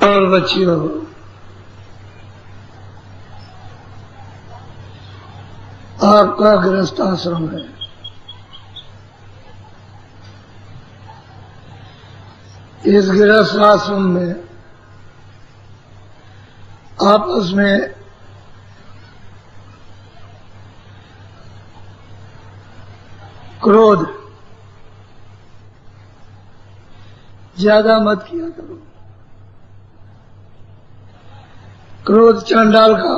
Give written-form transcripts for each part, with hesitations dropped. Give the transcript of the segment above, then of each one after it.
और बच्चियों, आपका गृहस्थ आश्रम है। इस गृहस्थ आश्रम में आपस में क्रोध ज्यादा मत किया करो। क्रोध चांडाल का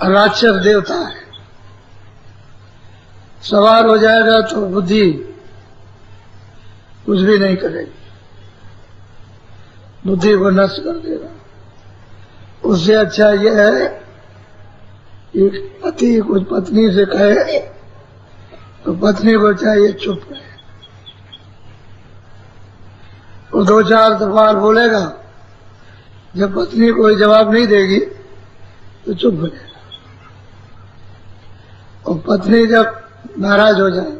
राक्षस देवता है। सवार हो जाएगा तो बुद्धि कुछ भी नहीं करेगी, बुद्धि को नष्ट कर देगा। उससे अच्छा यह है कि पति कुछ पत्नी से कहे तो पत्नी को चाहिए चुप रहे। वो दो चार सवाल बोलेगा, जब पत्नी कोई जवाब नहीं देगी तो चुप हो जाएगा। और पत्नी जब नाराज हो जाए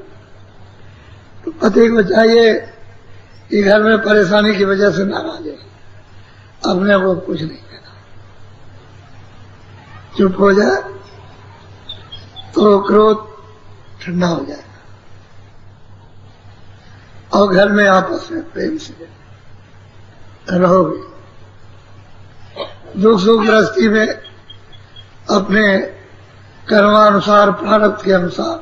तो पति को चाहिए कि घर में परेशानी की वजह से नाराज है, अपने को कुछ नहीं कहना, चुप हो जाए तो क्रोध ठंडा हो जाएगा और घर में आपस में प्रेम से रहोगे। दुख सुख गृहस्थी में अपने कर्मानुसार, प्रारब्ध के अनुसार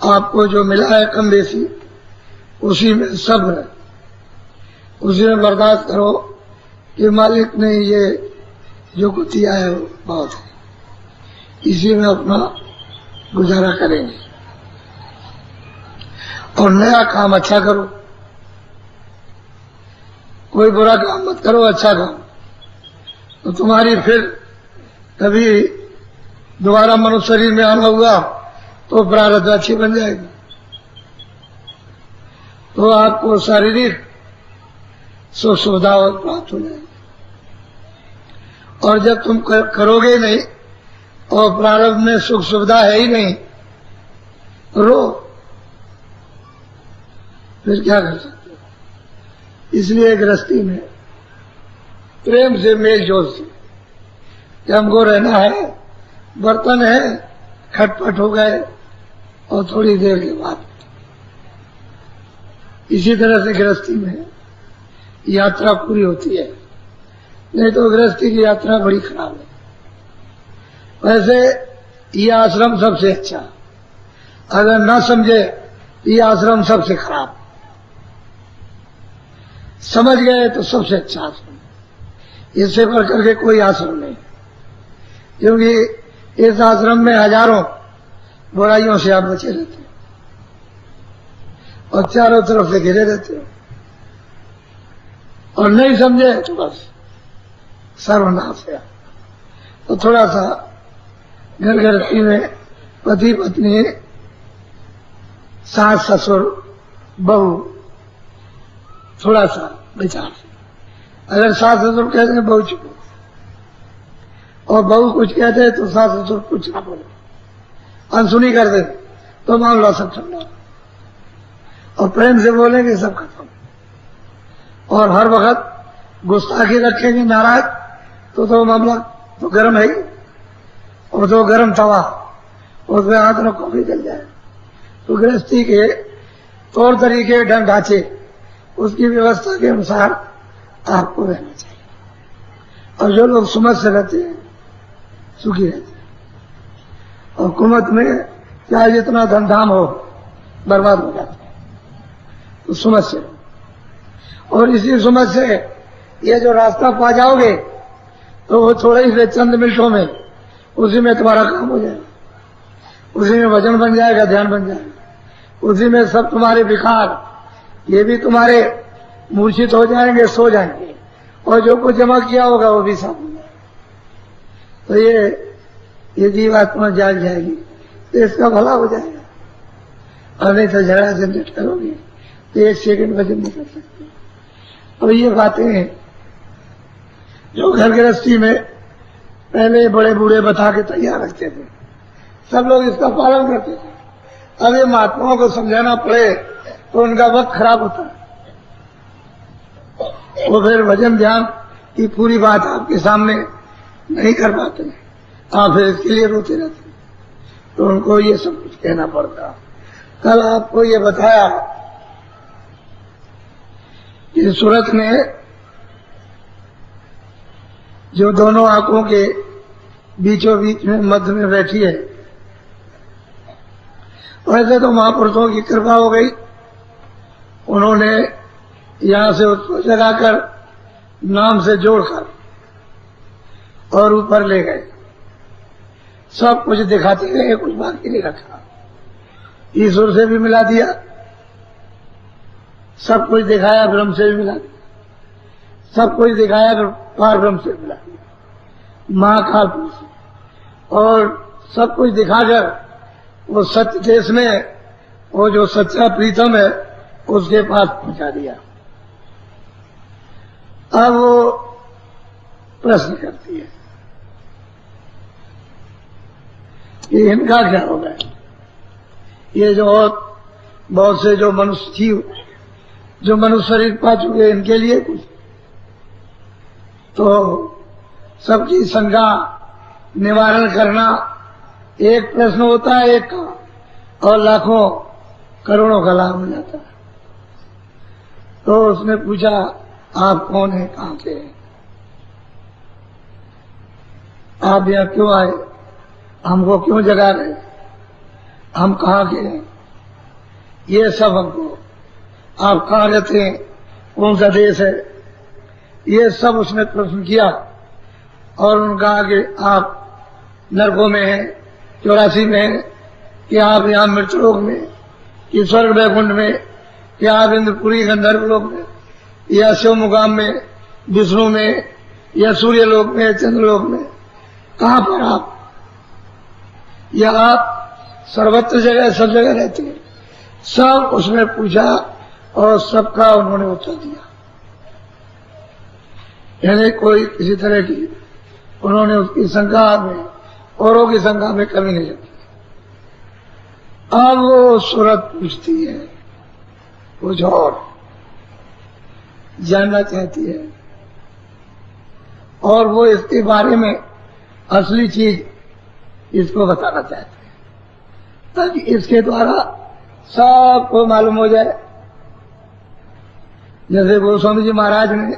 आपको जो मिला है कम बेसी, उसी में सब्र, उसी में बर्दाश्त करो कि मालिक ने ये जो कुछ दिया है वो बहुत है, इसी में अपना गुजारा करेंगे। और नया काम अच्छा करो, कोई बुरा काम मत करो, अच्छा काम। तो तुम्हारी फिर कभी दोबारा मनुष्य शरीर में आना हुआ तो प्रारब्ध अच्छी बन जाएगी, तो आपको शारीरिक सुख सुविधा प्राप्त हो जाएगी। और जब तुम करोगे नहीं और प्रारब्ध में सुख सुविधा है ही नहीं, रो, फिर क्या कर सकते हो? इसलिए गृहस्थी में प्रेम से, मेल जोल से कि हमको रहना है, बर्तन है, खटपट हो गए और थोड़ी देर के बाद। इसी तरह से गृहस्थी में यात्रा पूरी होती है, नहीं तो गृहस्थी की यात्रा बड़ी खराब है। वैसे ये आश्रम सबसे अच्छा, अगर ना समझे ये आश्रम सबसे खराब, समझ गए तो सबसे अच्छा आश्रम, इससे बढ़कर के कोई आश्रम नहीं। क्योंकि इस आश्रम में हजारों बुराइयों से आप बचे रहते हो और चारों तरफ से घिरे रहते हो, और नहीं समझे तो बस सर्वनाश है। तो थोड़ा सा घर गृहस्थी में पति पत्नी, सास ससुर, बहू, थोड़ा सा विचार। अगर सास ससुर कहते हैं बहू चुप, और बहू कुछ कहते हैं तो सास ससुर कुछ ना बोले, अनसुनी कर दे तो मामला सब ठंडा, और प्रेम से बोलेंगे सब खत्म। और हर वक्त गुस्ताखी रखेंगे, नाराज, तो मामला तो गर्म है ही, और तो गर्म तवा, उसमें हाथ रखो भी जल जाए। तो गृहस्थी के तौर तरीके, ढंग ढांचे, उसकी व्यवस्था के अनुसार आपको रहना चाहिए। और जो लोग सुमत से रहते हैं सुखी रहते हैं, और कुमत में चाहे जितना धन धाम हो बर्बाद हो जाते हैं। तो सुमत से, और इसी सुमत से ये जो रास्ता पा जाओगे तो वो थोड़े ही चंद मिनटों में उसी में तुम्हारा काम हो जाएगा, उसी में वजन बन जाएगा, ध्यान बन जाएगा, उसी में सब तुम्हारे विकार ये भी तुम्हारे मूर्छित हो जाएंगे, सो जाएंगे, और जो कुछ जमा किया होगा वो भी सब हो जाएगा। तो ये जीवात्मा जाग जाएगी तो इसका भला हो जाएगा। और नहीं तो झगड़ा झंझट करोगे तो एक सेकंड वजन नहीं कर सकते। और ये बातें जो घर गृहस्थी में पहले बड़े बूढ़े बता के तैयार रखते थे, सब लोग इसका पालन करते थे। अब ये महात्माओं को समझाना पड़े तो उनका वक्त खराब होता है। वो फिर भजन ध्यान की पूरी बात आपके सामने नहीं कर पाते, आप फिर इसके लिए रोते रहते, तो उनको ये सब कुछ कहना पड़ता। कल आपको ये बताया कि सूरत में जो दोनों आंखों के बीचों बीच में मध्य में बैठी है, वैसे तो महापुरुषों की कृपा हो गई, उन्होंने यहां से उसको जगाकर नाम से जोड़कर और ऊपर ले गए, सब कुछ दिखाते गए, कुछ बाकी नहीं रखा। ईश्वर से भी मिला दिया, सब कुछ दिखाया, ब्रह्म से भी मिला दिया, सब कुछ दिखाया, पार ब्रह्म से मिला दिया, महाकाल पुरुष, और सब कुछ दिखाकर वो सत्य देश में वो जो सच्चा प्रीतम है उसके पास पहुंचा दिया। अब वो प्रश्न करती है कि इनका क्या होगा, ये जो बहुत से जो मनुष्य जीव जो मनुष्य शरीर पा चुके, इनके लिए कुछ तो सबकी शंका निवारण करना एक प्रश्न होता है एक का, और लाखों करोड़ों का लाभ मिल जाता है। तो उसने पूछा आप कौन है, कहां के हैं, आप यहां क्यों आए, हमको क्यों जगा रहे, हम कहां के हैं, ये सब हमको, आप कहां रहते हैं, कौन सा देश है, ये सब उसने प्रश्न किया। और उन्होंने कहा कि आप नरकों में हैं, 84 में हैं, कि आप यहाँ मृतलोक में, कि स्वर्ग वैकुंठ में, कि आप इंद्रपुरी गंधर्व लोक में, या शिव मुकाम में, विष्णु में, या सूर्य लोक में, चंद्रलोक में, कहां पर आप, या आप सर्वत्र जगह सब जगह रहते हैं, सब उसने पूछा और सबका उन्होंने उत्तर दिया। यानी कोई किसी तरह की उन्होंने उसकी शंका में, औरों की शंका में कमी नहीं रखी। अब वो सूरत पूछती है, कुछ और जानना चाहती है, और वो इसके बारे में असली चीज इसको बताना चाहते हैं, ताकि इसके द्वारा सबको मालूम हो जाए। जैसे गोस्वामी जी महाराज ने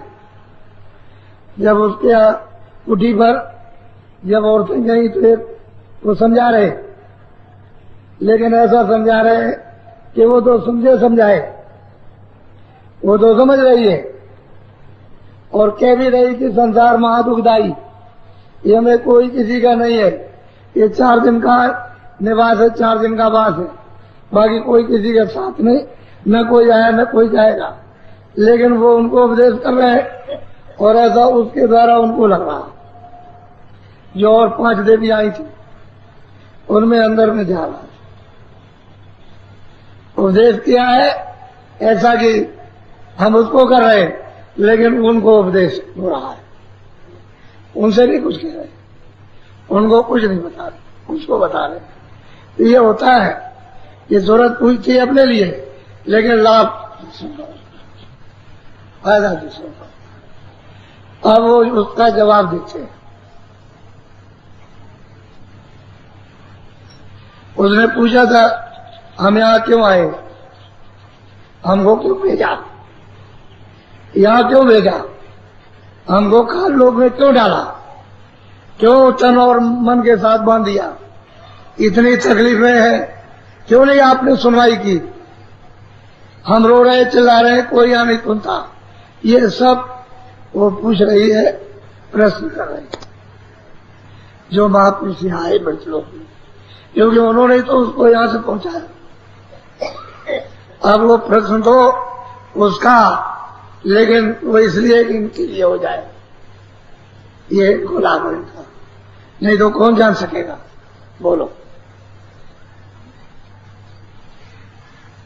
जब उसके कुटी पर जब औरतें गई तो एक वो समझा रहे, लेकिन ऐसा समझा रहे कि वो तो समझे समझाए, वो तो समझ रही है और कह भी रही कि संसार महादुखदायी, ये हमें कोई किसी का नहीं है, ये 4 दिन का निवास है, 4 दिन का वास है, बाकी कोई किसी के साथ नहीं, न कोई आया न कोई जाएगा। लेकिन वो उनको उपदेश कर रहे हैं और ऐसा उसके द्वारा उनको लग रहा। जो और 5 देवी आई थी उनमें अंदर में जा रहा, उपदेश किया है ऐसा कि हम उसको कर रहे हैं, लेकिन उनको उपदेश हो रहा है, उनसे नहीं कुछ कह रहे, उनको कुछ नहीं बता रहे, उसको बता रहे। तो ये होता है कि जरूरत पूछती है अपने लिए, लेकिन लाभ फायदा दूसरों का। अब वो उसका जवाब देते हैं। उसने पूछा था हम यहाँ क्यों आए, हमको क्यों भेजा, यहाँ क्यों भेजा, हमको काल लोक में क्यों डाला, क्यों तन और मन के साथ बांध दिया, इतनी तकलीफें हैं, क्यों नहीं आपने सुनवाई की, हम रो रहे चिल्ला रहे, कोई यहाँ नहीं सुनता। ये सब वो पूछ रही है, प्रश्न कर रही है, जो महापुरुष यहाँ आए मृतलोक में, क्योंकि उन्होंने तो उसको यहाँ से पहुंचाया। अब वो प्रश्न तो उसका, लेकिन वो इसलिए कि इनके लिए हो जाए, ये गुलाम है इनका, नहीं तो कौन जान सकेगा। बोलो,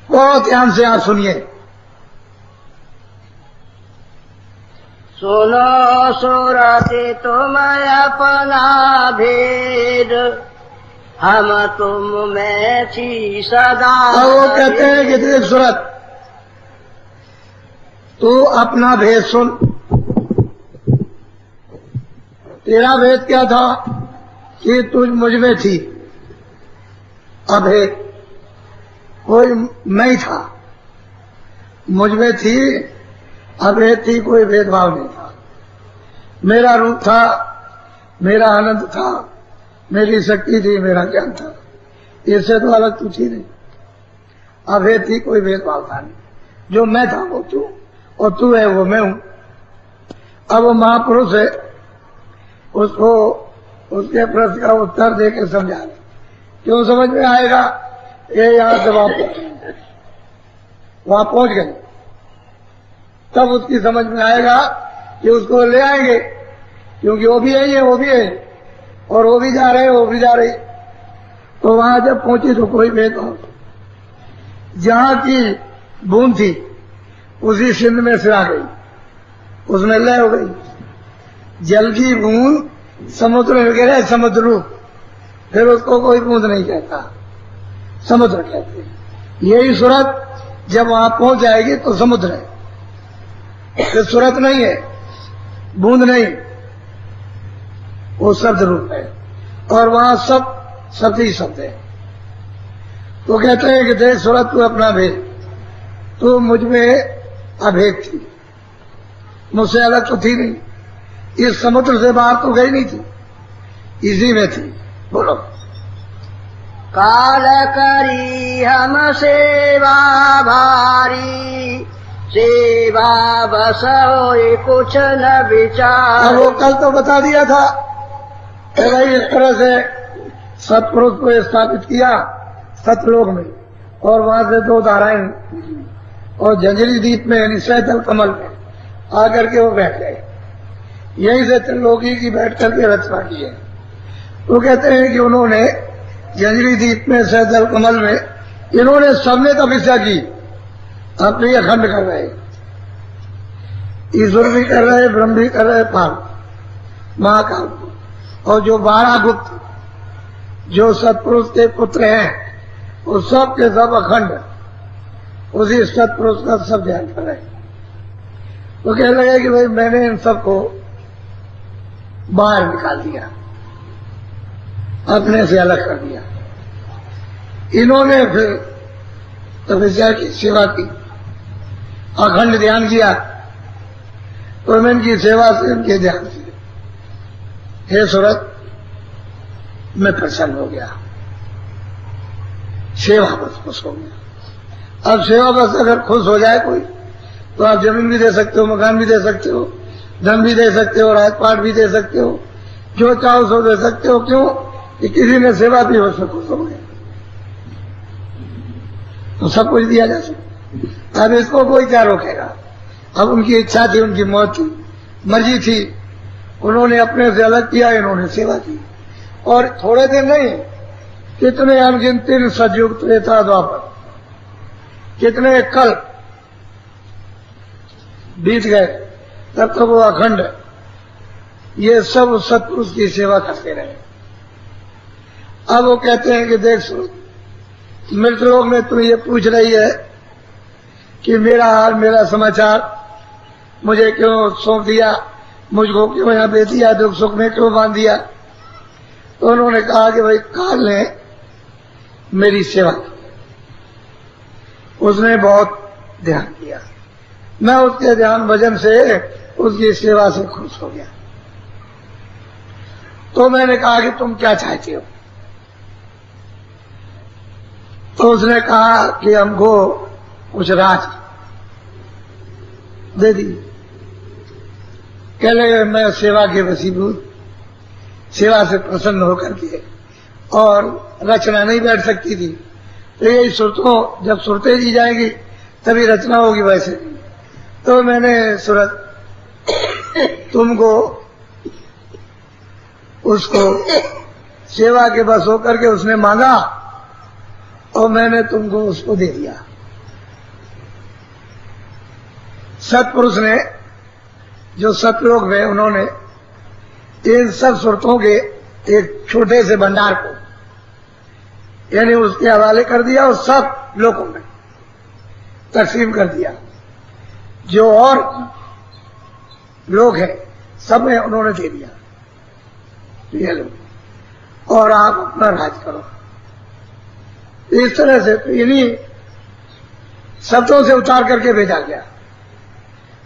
बहुत ध्यान से आप सुनिए। सुनो सुरति तुम अपना भेद, हम तुम में थी सदा। वो कहते हैं कि देख सूरत, तू अपना भेद सुन, तेरा भेद क्या था कि तुझ मुझ में थी, अभेद कोई मैं ही था, मुझ में थी, अभेद थी, कोई भेदभाव नहीं था। मेरा रूप था, मेरा आनंद था, मेरी शक्ति थी, मेरा ज्ञान था, इससे तो अलग तू थी नहीं। अभेद थी, कोई भेदभाव था नहीं। जो मैं था वो तू, और तू है वो मैं हूं। अब वो महापुरुष है, उसको उसके प्रश्न का उत्तर देके समझा रहे। क्यों समझ में आएगा? ये यहां से वहां पहुंच गए, तब उसकी समझ में आएगा कि उसको ले आएंगे, क्योंकि वो भी है, वो भी है, और वो भी जा रहे, वो भी जा रही। तो वहां जब पहुंची तो कोई भेदभाव, जहां की बूंद थी उसी सिंध में से आ गई, उसमें लय हो गई। जल की बूंद समुद्र में गिरे, समुद्र रूप, फिर उसको कोई बूंद नहीं कहता, समुद्र कहते हैं। यही सूरत जब वहां पहुंच जाएगी तो समुद्र है, तो सूरत नहीं है, बूंद नहीं, वो शब्द रूप है, और वहां सब शब्द ही शब्द है। तो कहते हैं कि देख सूरत तू अपना भेद, तू मुझ में अभेद थी, मुझसे अलग तो थी नहीं, इस समुद्र से बाहर तो गई नहीं थी, इसी में थी। बोलो। काल करी हम सेवा भारी, सेवा बस होए कुछ न विचार। वो कल तो बता दिया था कि भाई इस तरह से सतपुरुष को स्थापित किया सतलोक में, और वहां से 2 धाराएं, और जंजरी द्वीप में यानी सैतल कमल में आकर के वो बैठ गए। यहीं से त्रिलोकी की बैठ करके रचना की है। वो कहते हैं कि उन्होंने जंजरी द्वीप में सैतल कमल में इन्होंने सबने तपस्या की, अपनी अखंड कर रहे, ईश्वर भी कर रहे, ब्रह्म भी कर रहे, पाल महाकाल, और जो 12 गुप्त जो सतपुरुष के पुत्र हैं वो सब के सब अखंड उसी सतपुरुष का सब ध्यान कर रहे। तो कहने लगे कि भाई मैंने इन सबको बाहर निकाल दिया, अपने से अलग कर दिया। इन्होंने फिर तपस्या की, सेवा की, अखंड ध्यान किया, तो मैं इनकी सेवा से, इनके ध्यान से हे सूरत मैं प्रसन्न हो गया, सेवा बस खुश हो गया। अब सेवा बस अगर खुश हो जाए कोई, तो आप जमीन भी दे सकते हो, मकान भी दे सकते हो, धन भी दे सकते हो, राजपाट भी दे सकते हो, जो चाहो सो दे सकते हो। क्यों? कि किसी ने सेवा की हो सको खुश हो गए, तो सब कुछ दिया जा सकता। अब इसको कोई क्या रोकेगा? अब उनकी इच्छा थी, उनकी मौत थी, मर्जी थी, उन्होंने अपने से अलग किया, इन्होंने सेवा की। और थोड़े दिन नहीं, कितने अनगिनती सतयुग त्रेता द्वापर, कितने कल्प बीत गए, तब तक वो अखंड ये सब सतपुरुष की सेवा करते रहे। अब वो कहते हैं कि देख सुनो, मृत लोग में तू ये पूछ रही है कि मेरा हाल, मेरा समाचार, मुझे क्यों सौंप दिया, मुझको क्यों यहां भेज दिया, दुख सुख में क्यों बांध दिया। तो उन्होंने कहा कि भाई काल ने मेरी सेवा की, उसने बहुत ध्यान किया, मैं उसके ध्यान भजन से, उसकी सेवा से खुश हो गया। तो मैंने कहा कि तुम क्या चाहते हो? तो उसने कहा कि हमको कुछ राज दे दी। कह लगे मैं सेवा के वसीभूत, सेवा से प्रसन्न होकर के, और रचना नहीं बैठ सकती थी, तो यही सुरतों, जब सुरतें दी जाएंगी तभी रचना होगी। वैसे तो मैंने सूरत तुमको उसको सेवा के बस होकर के उसने मांगा, और मैंने तुमको उसको दे दिया। सतपुरुष ने, जो सतलोक में, उन्होंने इन सब सुरतों के एक छोटे से भंडार को यानी उसके हवाले कर दिया, और सब लोगों में तकसीम कर दिया। जो और लोग हैं सब में उन्होंने दे दिया। ये लो और आप अपना राज करो। इस तरह से इन्हीं शब्दों से उतार करके भेजा गया।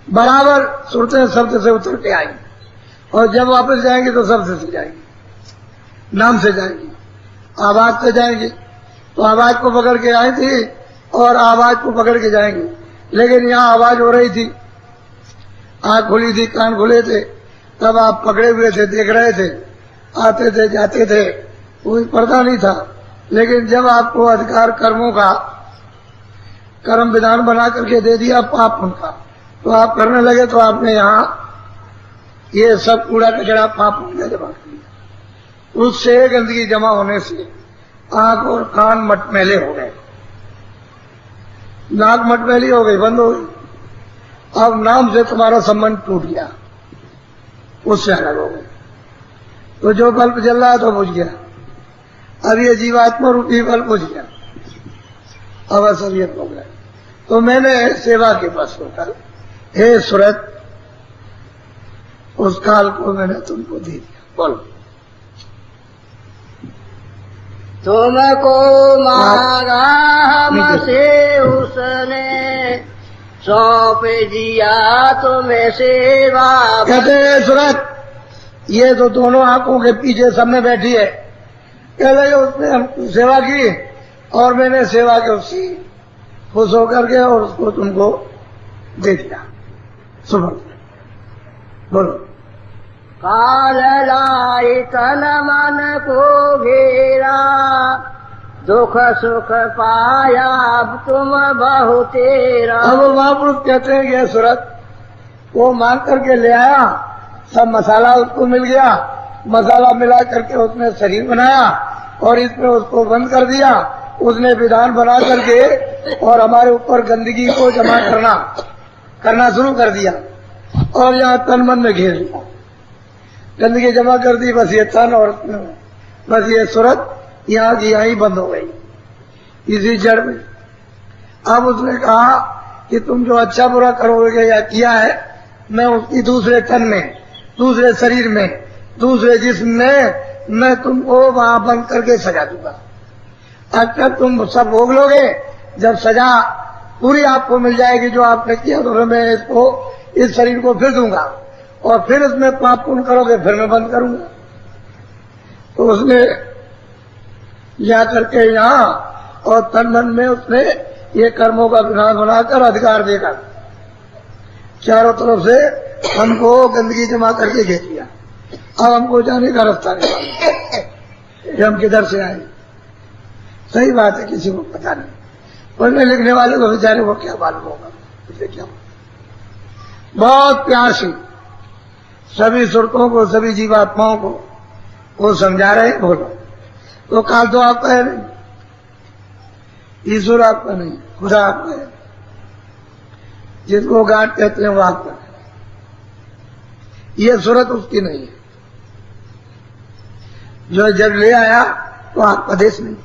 बराबर सुरतें शब्द से उतर के आएंगी और जब वापस जाएंगे तो शब्द से जाएंगी, नाम से जाएंगी, आवाज से जाएंगी। तो आवाज को पकड़ के आई थी और आवाज को पकड़ के जाएंगी। लेकिन यहाँ आवाज हो रही थी, आंख खुली थी, कान खुले थे, तब आप पकड़े हुए थे, देख रहे थे, आते थे, जाते थे, कोई पर्दा नहीं था। लेकिन जब आपको अधिकार कर्मों का कर्म विधान बना करके दे दिया पाप उनका, तो आप करने लगे। तो आपने यहाँ ये सब कूड़ा कचरा पाप उनका जमा कर दिया। उससे गंदगी जमा होने से आंख और कान मटमैले हो गए, नाक मटमैली हो गई, बंद हो गई। अब नाम से तुम्हारा संबंध टूट गया, उससे अलग हो गए। तो जो बल्ब जल रहा था बुझ गया। अब ये जीवात्मा रूपी बल्ब बुझ गया, अब असलियत हो गया। तो मैंने सेवा के पास होकर, हे सुरत, उस काल को मैंने तुमको दे दिया। बोलो। तुमको मांगा हमसे उसने, सौंप दिया तुम्हें सेवा। कहते हैं सुरत, ये तो दोनों आंखों के पीछे सब में बैठी है। कह लगे उसने हम सेवा की और मैंने सेवा की उसकी खुश होकर के और उसको तुमको दे दिया। सुबह बोलो। काल लाई तन मन को घेरा, दुख सुख पाया अब तुम बहु तेरा। अब महापुरुष कहते हैं कि सुरत, वो मांग करके ले आया, सब मसाला उसको मिल गया, मसाला मिला करके उसने शरीर बनाया और इसमें उसको बंद कर दिया। उसने विधान बना करके और हमारे ऊपर गंदगी को जमा करना शुरू कर दिया और यहाँ तन मन में घेर लिया, गंदगी जमा कर दी। बस ये तन और बस ये सूरत यहाँ की यहाँ ही बंद हो गई इसी जड़ में। अब उसने कहा कि तुम जो अच्छा बुरा करोगे या किया है, मैं उसकी दूसरे तन में, दूसरे शरीर में, दूसरे जिस्म में मैं तुमको वहां बंद करके सजा दूंगा। अगर तुम सब भोग लोगे, जब सजा पूरी आपको मिल जाएगी जो आपने किया, तो फिर मैं इसको, इस शरीर को फिर दूंगा और फिर इसमें पाप पुण्य करोगे, फिर मैं बंद करूंगा। तो उसने जा करके यहाँ और तन मन में उसने ये कर्मों का विधान बनाकर अधिकार देकर चारों तरफ से हमको गंदगी जमा करके घेर लिया। अब हमको जाने का रास्ता नहीं मालूम हम किधर से आए। सही बात है, किसी को पता नहीं, पढ़ने लिखने वाले को बेचारे को क्या मालूम होगा, इसे क्या। बहुत प्यार से सभी सुरतों को, सभी जीवात्माओं को वो समझा रहे। बोलो। तो काल तो आपका है नहीं, ईश्वर आपका नहीं, खुदा आपका है। जिसको गांठ कहते हैं वो आपका है, ये सूरत उसकी नहीं है। जो जब ले आया तो आपका देश नहीं,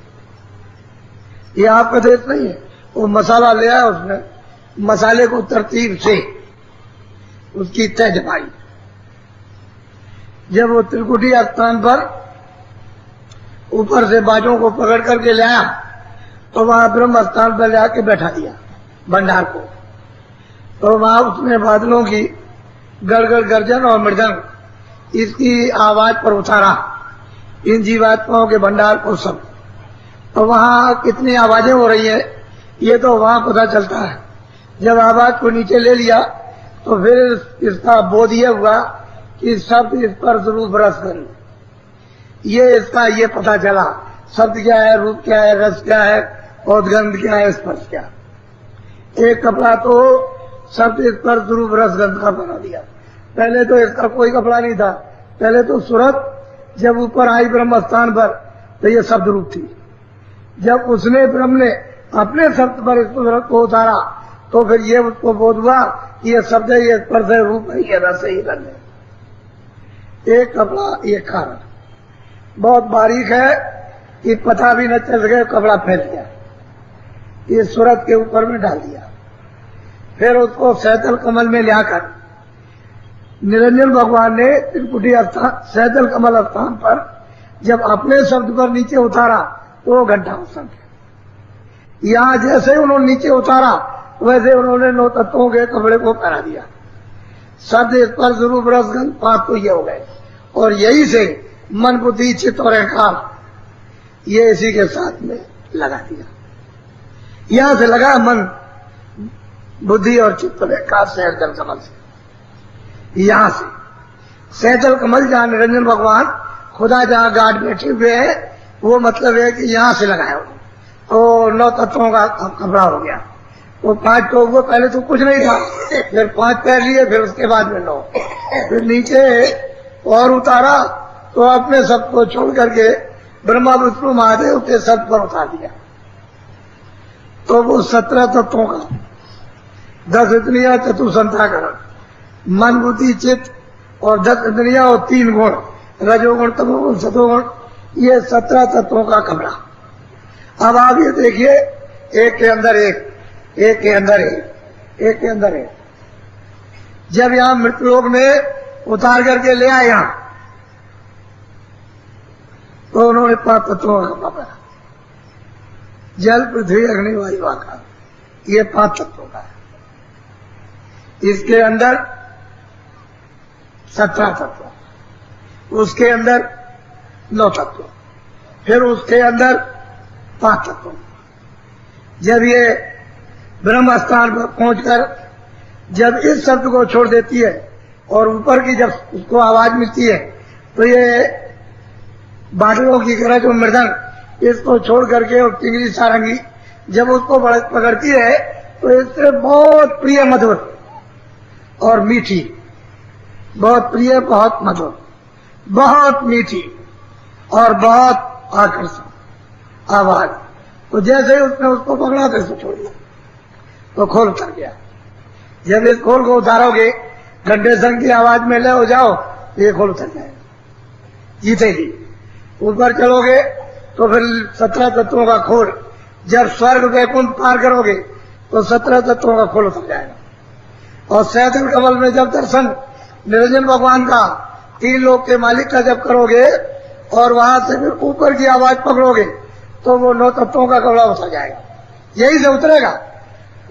ये आपका देश नहीं है। वो मसाला ले आया, उसने मसाले को तरतीब से उसकी तय जमाई। जब वो त्रिकुटी स्थान पर ऊपर से बाजों को पकड़ करके ले आया, तो वहां ब्रह्म स्थान पर ले आके बैठा दिया भंडार को। तो वहां उसने बादलों की गड़गड़ गर्जन और मृदंग इसकी आवाज पर उतारा इन जीवात्माओं के भंडार को सब। तो वहां कितनी आवाजें हो रही है ये तो वहां पता चलता है। जब आवाज को नीचे ले लिया तो फिर इसका बोध ये हुआ कि शब्द इस पर रूप रस करें, ये इसका ये पता चला शब्द क्या है, रूप क्या है, रस क्या है और गंध क्या है, स्पर्श क्या। एक कपड़ा तो शब्द स्पर्श रूप रस गंध का बना दिया। पहले तो इसका कोई कपड़ा नहीं था। पहले तो सूरत जब ऊपर आई ब्रह्म स्थान पर तो ये शब्द रूप थी। जब उसने ब्रह्म ने अपने शब्द पर इस सूरत को उतारा तो फिर ये उसको बोध हुआ कि ये शब्द है, ये स्पर्श है, रूप है, ये रस है, ये गंध है। एक कपड़ा एक कारण बहुत बारीक है कि पता भी न चल गया, कपड़ा फैल गया, ये सूरत के ऊपर में डाल दिया। फिर उसको सैतल कमल में लाकर निरंजन भगवान ने त्रिपुटी स्थान सैदल कमल स्थान पर जब अपने शब्द पर नीचे उतारा तो वो घंटा हो सके। यहाँ जैसे उन्होंने नीचे उतारा वैसे उन्होंने 9 तत्वों के कपड़े को पहना दिया। शब्द स्पर्श रूप रस गंध पाप तो ये हो गए, और यही से मन बुद्धि चित्त और अहंकार ये इसी के साथ में लगा दिया। यहां से लगा मन बुद्धि और चित्त और अहंकार सैदल कमल से। यहां से सैदल कमल जहां निरंजन भगवान खुदा जहां गार्ड बैठे हुए हैं, वो मतलब है कि यहां से लगाया तो 9 तत्वों का कपड़ा हो गया। वो 5 टोक वो पहले तो कुछ नहीं था, फिर 5 पैर लिए, फिर उसके बाद में 9, फिर नीचे और उतारा तो अपने सब को छोड़ करके ब्रह्मा विष्णु महादेव के सब पर उतार दिया। तो वो 17 तत्वों का 10 इंद्रियां चतुसंताकरण मन बुद्धि चित्त और 10 इंद्रियां और 3 गुण रजोगुण तमोगुण सतोगुण, ये 17 तत्वों का कमरा। अब आप ये देखिए, एक के अंदर एक, एक के अंदर एक, एक के अंदर एक। जब यहां मृतलोक में उतार करके ले आए यहां, तो उन्होंने 5 तत्वों का कमरा बनाया। जल पृथ्वी अग्नि वायु आकाश, ये 5 तत्वों का है। इसके अंदर 17 तत्व, उसके अंदर 9 तत्व, फिर उसके अंदर 5 तत्व। जब ये ब्रह्म स्थान पर पहुंचकर जब इस शब्द को छोड़ देती है और ऊपर की जब उसको आवाज मिलती है, तो ये बादलों की तरह जो मृदंग इसको छोड़ करके और टिंगरी सारंगी जब उसको पकड़ती है, तो इससे बहुत प्रिय मधुर और मीठी, बहुत प्रिय बहुत मधुर, बहुत मीठी और बहुत आकर्षक आवाज। तो जैसे ही उसने उसको पकड़ा तो इसको छोड़ दिया, तो खोल उतर गया। जब इस खोल को उतारोगे, घंटे संग की आवाज में ले हो जाओ, ये खोल उतर जाएगा, जीतेगी। ऊपर चलोगे तो फिर 17 तत्वों का खोल, जब स्वर्ग वैकुंठ पार करोगे तो 17 तत्वों का खोल उतर जाएगा। और सैदल कमल में जब दर्शन निरंजन भगवान का 3 लोक के मालिक का जब करोगे और वहां से फिर ऊपर की आवाज पकड़ोगे, तो वो 9 तत्वों का कपड़ा उतर जाएगा, यही से उतरेगा।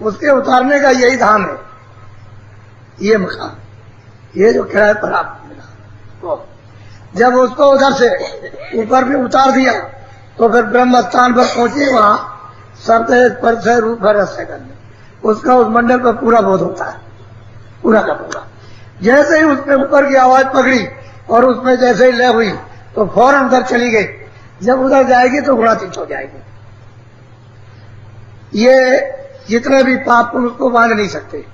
उसके उतारने का यही धाम है, ये मकान, ये जो किराए पर आपको मिला। तो जब उसको उधर से ऊपर भी उतार दिया, तो फिर ब्रह्म स्थान पर पहुंचे, वहां शब्द स्पर्श रूप रस गंध, उसका उस मंडल पर पूरा बोध होता है, पूरा का पूरा। जैसे ही उसने ऊपर की आवाज पकड़ी और उसमें जैसे ही लय हुई, तो फौरन उधर चली गई। जब उधर जाएगी तो गुणातीत हो जाएगी। ये जितने भी पाप पुण्य उसको बांध नहीं सकते,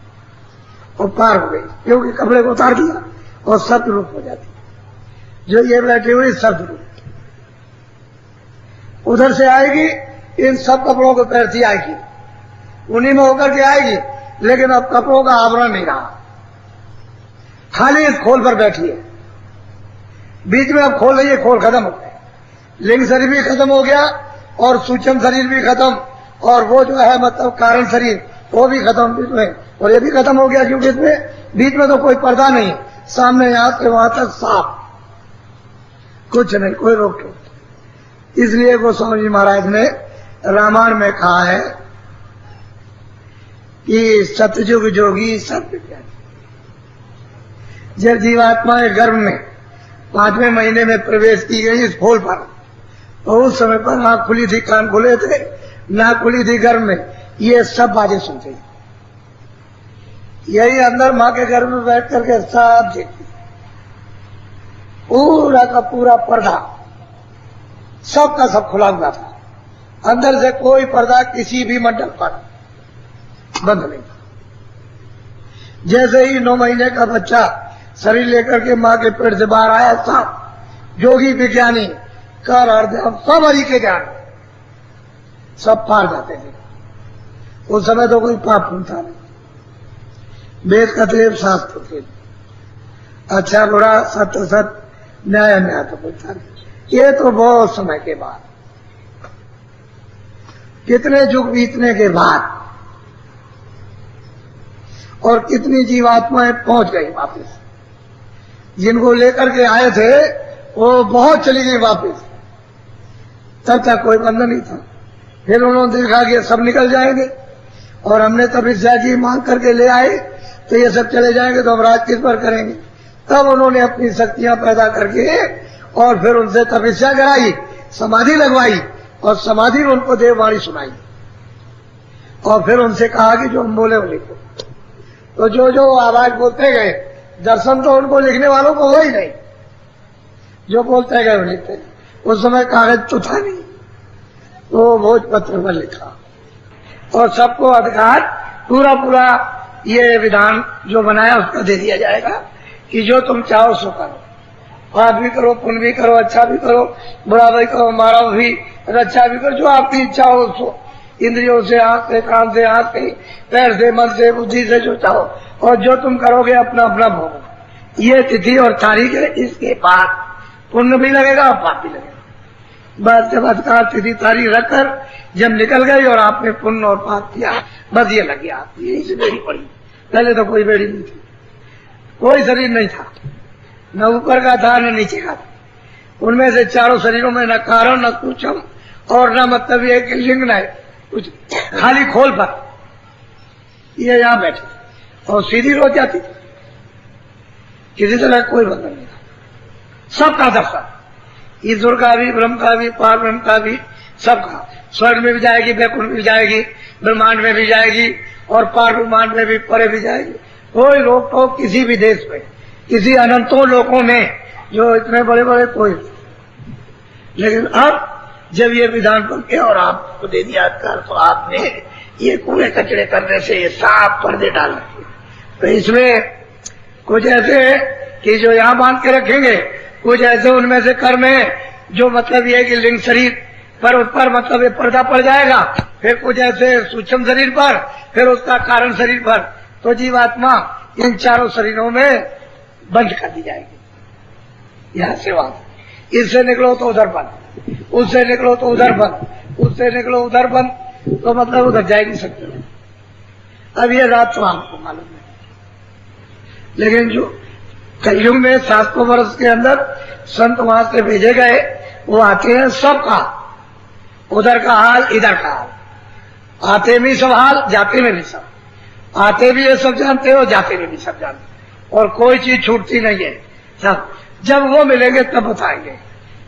वो पार हो गई, क्योंकि कपड़े को उतार दिया और शब्द रूप हो जाती। जो ये बैठी हुई शब्द रूप उधर से आएगी, इन सब कपड़ों को पहनती आएगी, उन्हीं में होकर के आएगी, लेकिन अब कपड़ों का आवरण नहीं रहा, खाली इस खोल पर बैठी है। बीच में अब खोल रही है, खोल खत्म हो गया, लिंग शरीर भी खत्म हो गया और सूक्ष्म शरीर भी खत्म, और वो जो है मतलब कारण शरीर वो भी खत्म बीच में, और ये भी खत्म हो गया, क्योंकि इसमें बीच में तो कोई पर्दा नहीं, सामने यहां से वहां तक साफ, कुछ नहीं, कोई रोक टोक। इसलिए गोस्वामी जी महाराज ने रामायण में कहा है कि सतयुग जोगी सत्य ज्ञानी। जब जीवात्मा के गर्भ में 5वें महीने में प्रवेश की गई इस खोल पर, तो उस समय पर आंख खुली थी, कान खुले थे, नाक खुली थी गर्भ में, ये सब बातें सुनते। यही अंदर माँ के गर्भ में बैठ करके सब देखती, पूरा का पूरा पर्दा सब का सब खुला हुआ था, अंदर से कोई पर्दा किसी भी मंडल पर बंद नहीं था। जैसे ही 9 महीने का बच्चा शरीर लेकर के माँ के पेट से बाहर आया, सब जोगी विज्ञानी कर अर्ध सब हरि के ज्ञान सब पार जाते थे। उस समय तो कोई पाप था नहीं, वेद का देव शास्त्र थे, अच्छा बुरा सत्य सत्य न्याय अन्याय तो कुछ था। ये तो बहुत समय के बाद, कितने युग बीतने के बाद, और कितनी जीवात्माएं पहुंच गई वापस। जिनको लेकर के आए थे वो बहुत चली गई वापस, तब तक कोई बंधन नहीं था। फिर उन्होंने देखा कि सब निकल जाएंगे और हमने तपस्या की मांग करके ले आए तो ये सब चले जाएंगे तो हम राज किस पर करेंगे। तब उन्होंने अपनी शक्तियां पैदा करके और फिर उनसे तपस्या कराई, समाधि लगवाई और समाधि में उनको देववाणी सुनाई और फिर उनसे कहा कि जो हम बोले वो लिखो। तो जो जो आवाज बोलते गए, दर्शन तो उनको लिखने वालों को हुआ ही नहीं, जो बोलते गए वो लिखते गए। उस समय कागज तो था नहीं, तो भोजपत्र पर लिखा और सबको अधिकार पूरा पूरा ये विधान जो बनाया उसका दे दिया जाएगा कि जो तुम चाहो सो करो, पाप भी करो, पुण्य भी करो, अच्छा भी करो, बुरा भी करो, मारा भी, रक्षा भी करो, जो आपकी इच्छा हो उसको, इंद्रियों से, आंख से, कान से, हाथ से, पैर से, मन से, बुद्धि से, जो चाहो, और जो तुम करोगे अपना अपना भोगो। ये तिथि और तारीख है, इसके बाद पुण्य भी लगेगा और पाप भी लगेगा। बस जब अधिकार तिथि तारीख रखकर जब निकल गई और आपने पुण्य और पाप किया, बस ये लग गया, यही से बेड़ी पड़ी। पहले तो कोई बेड़ी नहीं थी, कोई शरीर नहीं था, न ऊपर का था न नीचे का था। उनमें से चारों शरीरों में न कारण न कुचम और न मतलब ये कि लिंग न कुछ, खाली खोल पर ये यहाँ बैठे और सीधी रोज जाती थी, किसी तरह कोई बंधन नहीं था, सबका दर्शन, ईश्वर का भी, ब्रह्म का भी, पार ब्रह्म का भी, सबका। स्वर्ग में भी जाएगी, वैकुंठ में भी जाएगी, ब्रह्मांड में भी जाएगी और पार ब्रह्मांड में भी, परे भी जाएगी। कोई रोक टोक किसी भी देश में, किसी अनंतों लोकों में जो इतने बड़े बड़े कोई। लेकिन अब जब ये विधान बन गया और आपको दे दिया कर, तो आपने ये कूड़े कचड़े करने से ये साफ पर्दे डाल रखे। तो इसमें कुछ ऐसे कि जो यहाँ बांध के रखेंगे, कुछ ऐसे उनमें से कर्म है जो मतलब ये है कि लिंग शरीर पर उस पर मतलब ये पर्दा पड़ जाएगा, फिर कुछ ऐसे सूक्ष्म शरीर पर, फिर उसका कारण शरीर पर। तो जीवात्मा इन चारों शरीरों में बंद कर दी जाएगी। यहाँ से वहां, इससे निकलो तो उधर बंद, उससे निकलो तो उधर बंद, उससे निकलो उधर बंद, तो मतलब उधर जा ही नहीं सकते। अब ये रात तो आपको मालूम है, लेकिन जो कलयुग में 700 वर्ष के अंदर संत वहां से भेजे गए, वो आते हैं सबका, उधर का हाल इधर का हाल, आते भी सब हाल, जाते में भी सब, आते भी ये सब जानते हो, जाते में भी सब जानते, और कोई चीज छूटती नहीं है सब। जब वो मिलेंगे तब बताएंगे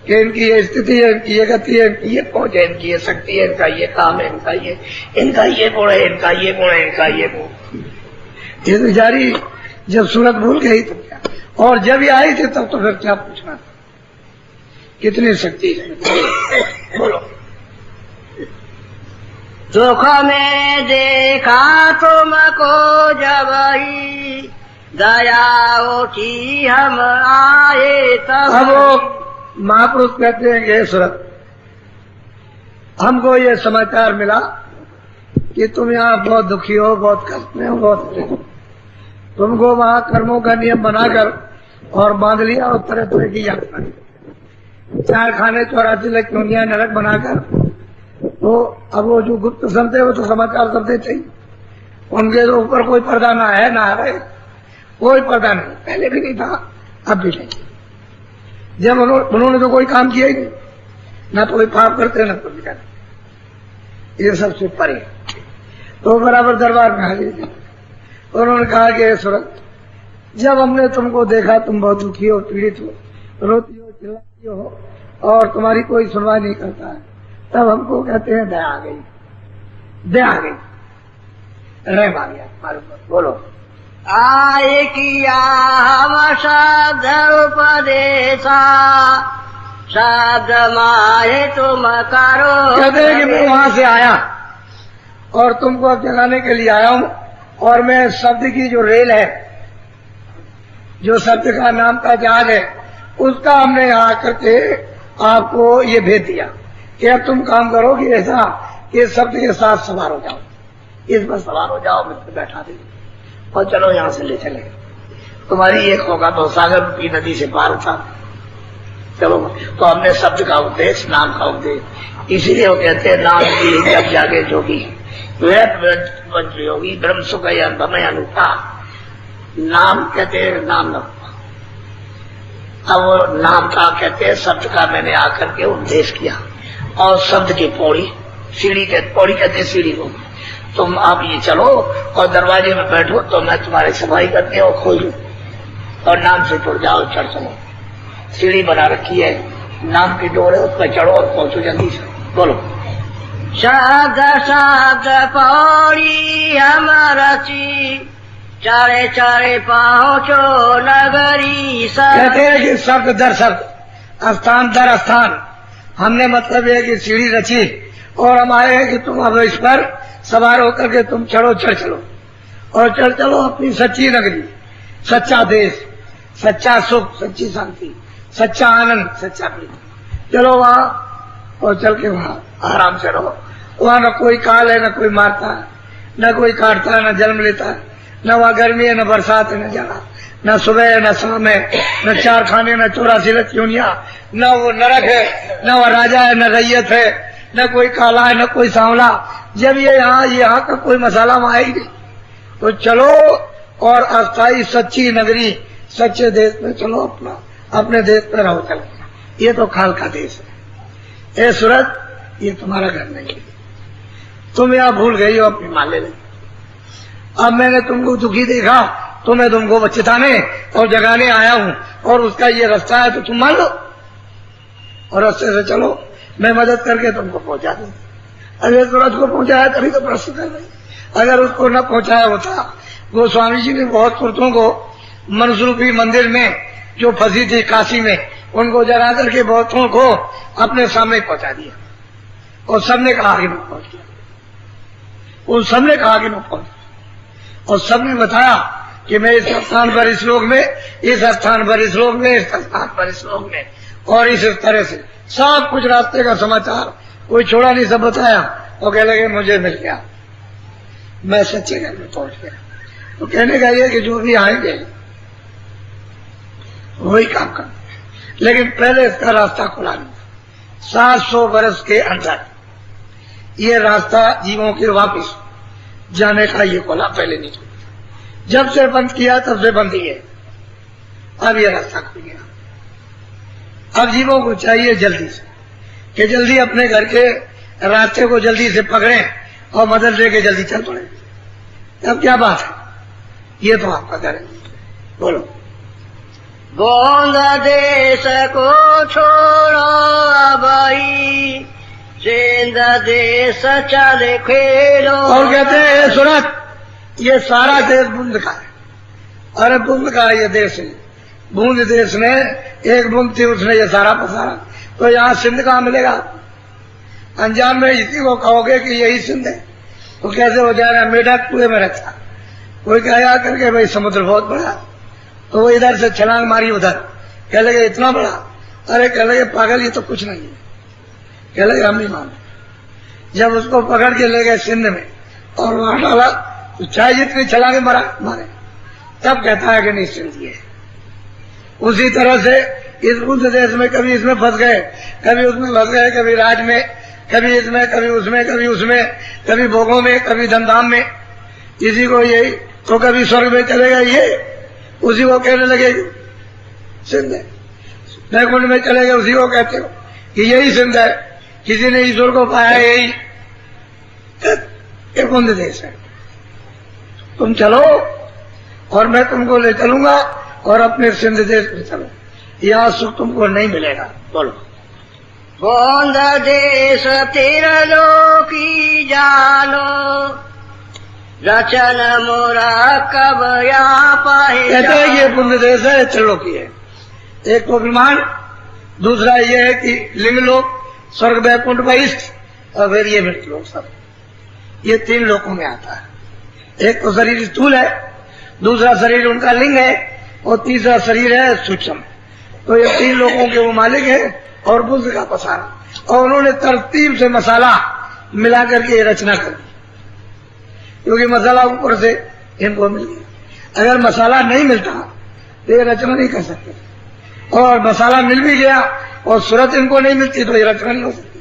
कि इनकी ये स्थिति है, इनकी ये गति है, इनकी ये पहुंच है, इनकी ये शक्ति है, इनका ये काम है, इनका ये गुण है, इनका ये गुण है, इनका ये गुण। ये तो जारी जब सूरत भूल गई तो क्या, और जब ये आई थी तब तो फिर क्या पूछना था, कितनी शक्ति है। बोलो। दुख में देखा तुमको जब ही दया उठी हम आए तब। अब वो महापुरुष कहते हैं ये सूरत, हमको ये समाचार मिला कि तुम यहाँ बहुत दुखी हो, बहुत कष्ट में हो, बहुत तुमको वहां कर्मों का नियम बनाकर और बांध लिया और तरह तरह की यात्रा, 4 खाने 84 लाख योनियां नरक बनाकर। तो अब वो जो गुप्त संत है वो तो समाचार सब देते ही, उनके तो ऊपर कोई पर्दा ना है ना है, कोई पर्दा नहीं, पहले भी नहीं था अब भी नहीं। जब उन्होंने तो कोई काम किया ही नहीं, ना तो कोई पाप करते ना कुछ करते, ये सबसे परे। तो बराबर दरबार में हाजिर थे, उन्होंने कहा कि सूरत, जब हमने तुमको देखा तुम बहुत दुखी हो, पीड़ित हो, रोती हो, चिल्लाती हो और तुम्हारी कोई सुनवाई नहीं करता है, तब हमको कहते हैं दया आ गई, दया आ गई, रहम आ गया मालूम। बोलो। आए किया हम शब्द उपदेशा, शब्द माहे तुम करो। कहते हैं कि मैं वहां से आया और तुमको अब जगाने के लिए आया हूं, और मैं शब्द की जो रेल है, जो शब्द का नाम का जहाज है, उसका हमने यहाँ आकर के आपको ये भेज दिया कि अब तुम काम करो कि ऐसा कि शब्द के साथ सवार हो जाओ, इस पर सवार हो जाओ, मैं तो बैठा दे और चलो यहाँ से ले चले, तुम्हारी एक होगा तो सागर की नदी से पार उठा चलो। तो हमने शब्द का उपदेश, नाम का उपदेश, इसीलिए वो कहते हैं नाम की जब जागे जोगी, योगी ब्रह्म सुख अनुपा। नाम कहते हैं नाम न अब वो नाम का कहते हैं, शब्द का मैंने आकर के उपदेश किया और शब्द की पौड़ी, सीढ़ी के पौड़ी कहते हैं सीढ़ी को। तुम आप ये चलो और दरवाजे में बैठो तो मैं तुम्हारी सफाई करके और खोलूं और नाम से जुड़ जाओ, चढ़ चलो। सीढ़ी बना रखी है, नाम की डोर है, उस पर चढ़ो और पहुंचो जल्दी से। बोलो शब्द शब्द पौड़ी हम रची, चारे चारे पहुँचो नगरी सब। कहते हैं कि शब्द दर शब्द, स्थान दर स्थान, हमने मतलब ये कि सीढ़ी रची और हम आए हैं कि तुम अब इस पर सवार होकर के तुम चढ़ो, चढ़ चलो और चढ़ चलो अपनी सच्ची नगरी, सच्चा देश, सच्चा सुख, सच्ची शांति, सच्चा आनंद, सच्चा प्रीति। चलो वहां और चल के वहां आराम से रहो। वहां न कोई काल है, न कोई मारता है, न कोई काटता है, न जन्म लेता है, न वहां गर्मी है, न बरसात है, न जाड़ा, न सुबह है, न शाम है, न चार खाने, न 84 रत्यूनिया, न वो नरक है, न वो राजा है, न रैयत है, न कोई काला है, न कोई सांवला। जब ये यहाँ का कोई मसाला वहां ही नहीं। तो चलो और अस्थायी सच्ची नगरी, सच्चे देश में चलो, अपने देश में रहो। चलो, ये तो खाल का देश है। ए सूरत, ये तुम्हारा घर नहीं है। तुम यहाँ भूल गई हो अपनी माले में। अब मैंने तुमको दुखी देखा तो मैं तुमको बच्चेताने और जगाने आया हूँ और उसका ये रास्ता है तो तुम मान लो और रास्ते से चलो, मैं मदद करके तुमको पहुंचा दूं। अगर सूरत को पहुंचाया तभी तो प्रश्न कर रही, अगर उसको न पहुंचाया होता। गोस्वामी जी ने बहुत पुरुषों को मनसरूफी मंदिर में जो फंसी थी काशी में, उनको जगा करके बहुतों को अपने सामने पहुंचा दिया और सबने कहा कि न पहुंच गया, उन सबने कहा कि न पहुंच, और सबने बताया कि मैं इस स्थान पर इस लोक में, इस स्थान पर इस लोक में, इस स्थान पर इस लोक में, और इस तरह से सब कुछ रास्ते का समाचार कोई छोड़ा नहीं, सब बताया और कह लगे मुझे मिल गया, मैं सच्चे घर में पहुंच गया। तो कहने का ये कि जो भी आएंगे वही काम करना, लेकिन पहले इसका रास्ता खुला नहीं। 700 वर्ष के अंदर ये रास्ता जीवों के वापिस जाने का ये खोला, पहले नहीं खुला। जब से बंद किया तब से बंद ही है। अब ये रास्ता खुल गया। अब जीवों को चाहिए जल्दी से कि जल्दी अपने घर के रास्ते को जल्दी से पकड़ें और मदद लेके जल्दी चल पड़े। अब क्या बात है, ये तो आपका घर है। बोलो गोंद देश को छोड़ो अबई, सिंध देश चले खेलो। और कहते हैं सूरत, ये सारा देश बूंद का है। अरे बूंद का ये देश है। बूंद देश में एक बूंद थी, उसने ये सारा पसारा। तो यहाँ सिंध कहाँ मिलेगा? अनजान में इसी को कहोगे कि यही सिंध है तो कैसे हो जाएगा? मेढक कुएं में रखा, कोई कहेगा करके भाई समुद्र बहुत बड़ा, तो वो इधर से छलांग मारी उधर, कह लगे इतना बड़ा। अरे कह लगे पागल, ये तो कुछ नहीं है। कह लगे हम नहीं मानते। जब उसको पकड़ के ले गए सिंध में और वहां डाला तो चाहे जितनी छलांगे मारे, तब कहता है कि नहीं सिंध है। उसी तरह से इस बुद्ध देश में कभी इसमें फंस गए, कभी उसमें फंस गए, कभी राज में, कभी इसमें, कभी उसमें, कभी उसमें, कभी भोगों में, कभी धमधाम में, इसी को यही। तो कभी स्वर्ग में चले गए ये, उसी को कहने लगे सिंध है। वैकुंठ में चले गए, उसी को कहते हो कि यही सिंध है। किसी ने ईश्वर को पाया, यही एक बुद्ध देश है। तुम चलो और मैं तुमको ले चलूंगा और अपने सिंध देश में चलो, यहाँ सुख तुमको नहीं मिलेगा। बोलो गोंद देश तिरलोकी जानो, रचन मोरा कब यहाँ पाए। कहते हैं ये पुण्य देश है, त्रिलोकी है। एक तो विमान, दूसरा ये है कि लिंगलोक, स्वर्ग, वैकुंठ, वैकुंठ और फिर ये मृत्युलोक, सब ये 3 लोकों में आता है। एक तो शरीर स्थूल है, दूसरा शरीर उनका लिंग है और तीसरा शरीर है सूक्ष्म। तो ये 3 लोगों के वो मालिक है और बुद्ध का पसारा। और उन्होंने तरतीब से मसाला मिला करके ये रचना कर दी, क्योंकि मसाला ऊपर से इनको मिल गया। अगर मसाला नहीं मिलता तो ये रचना नहीं कर सकते, और मसाला मिल भी गया और सूरत इनको नहीं मिलती तो ये रचना नहीं हो सकती,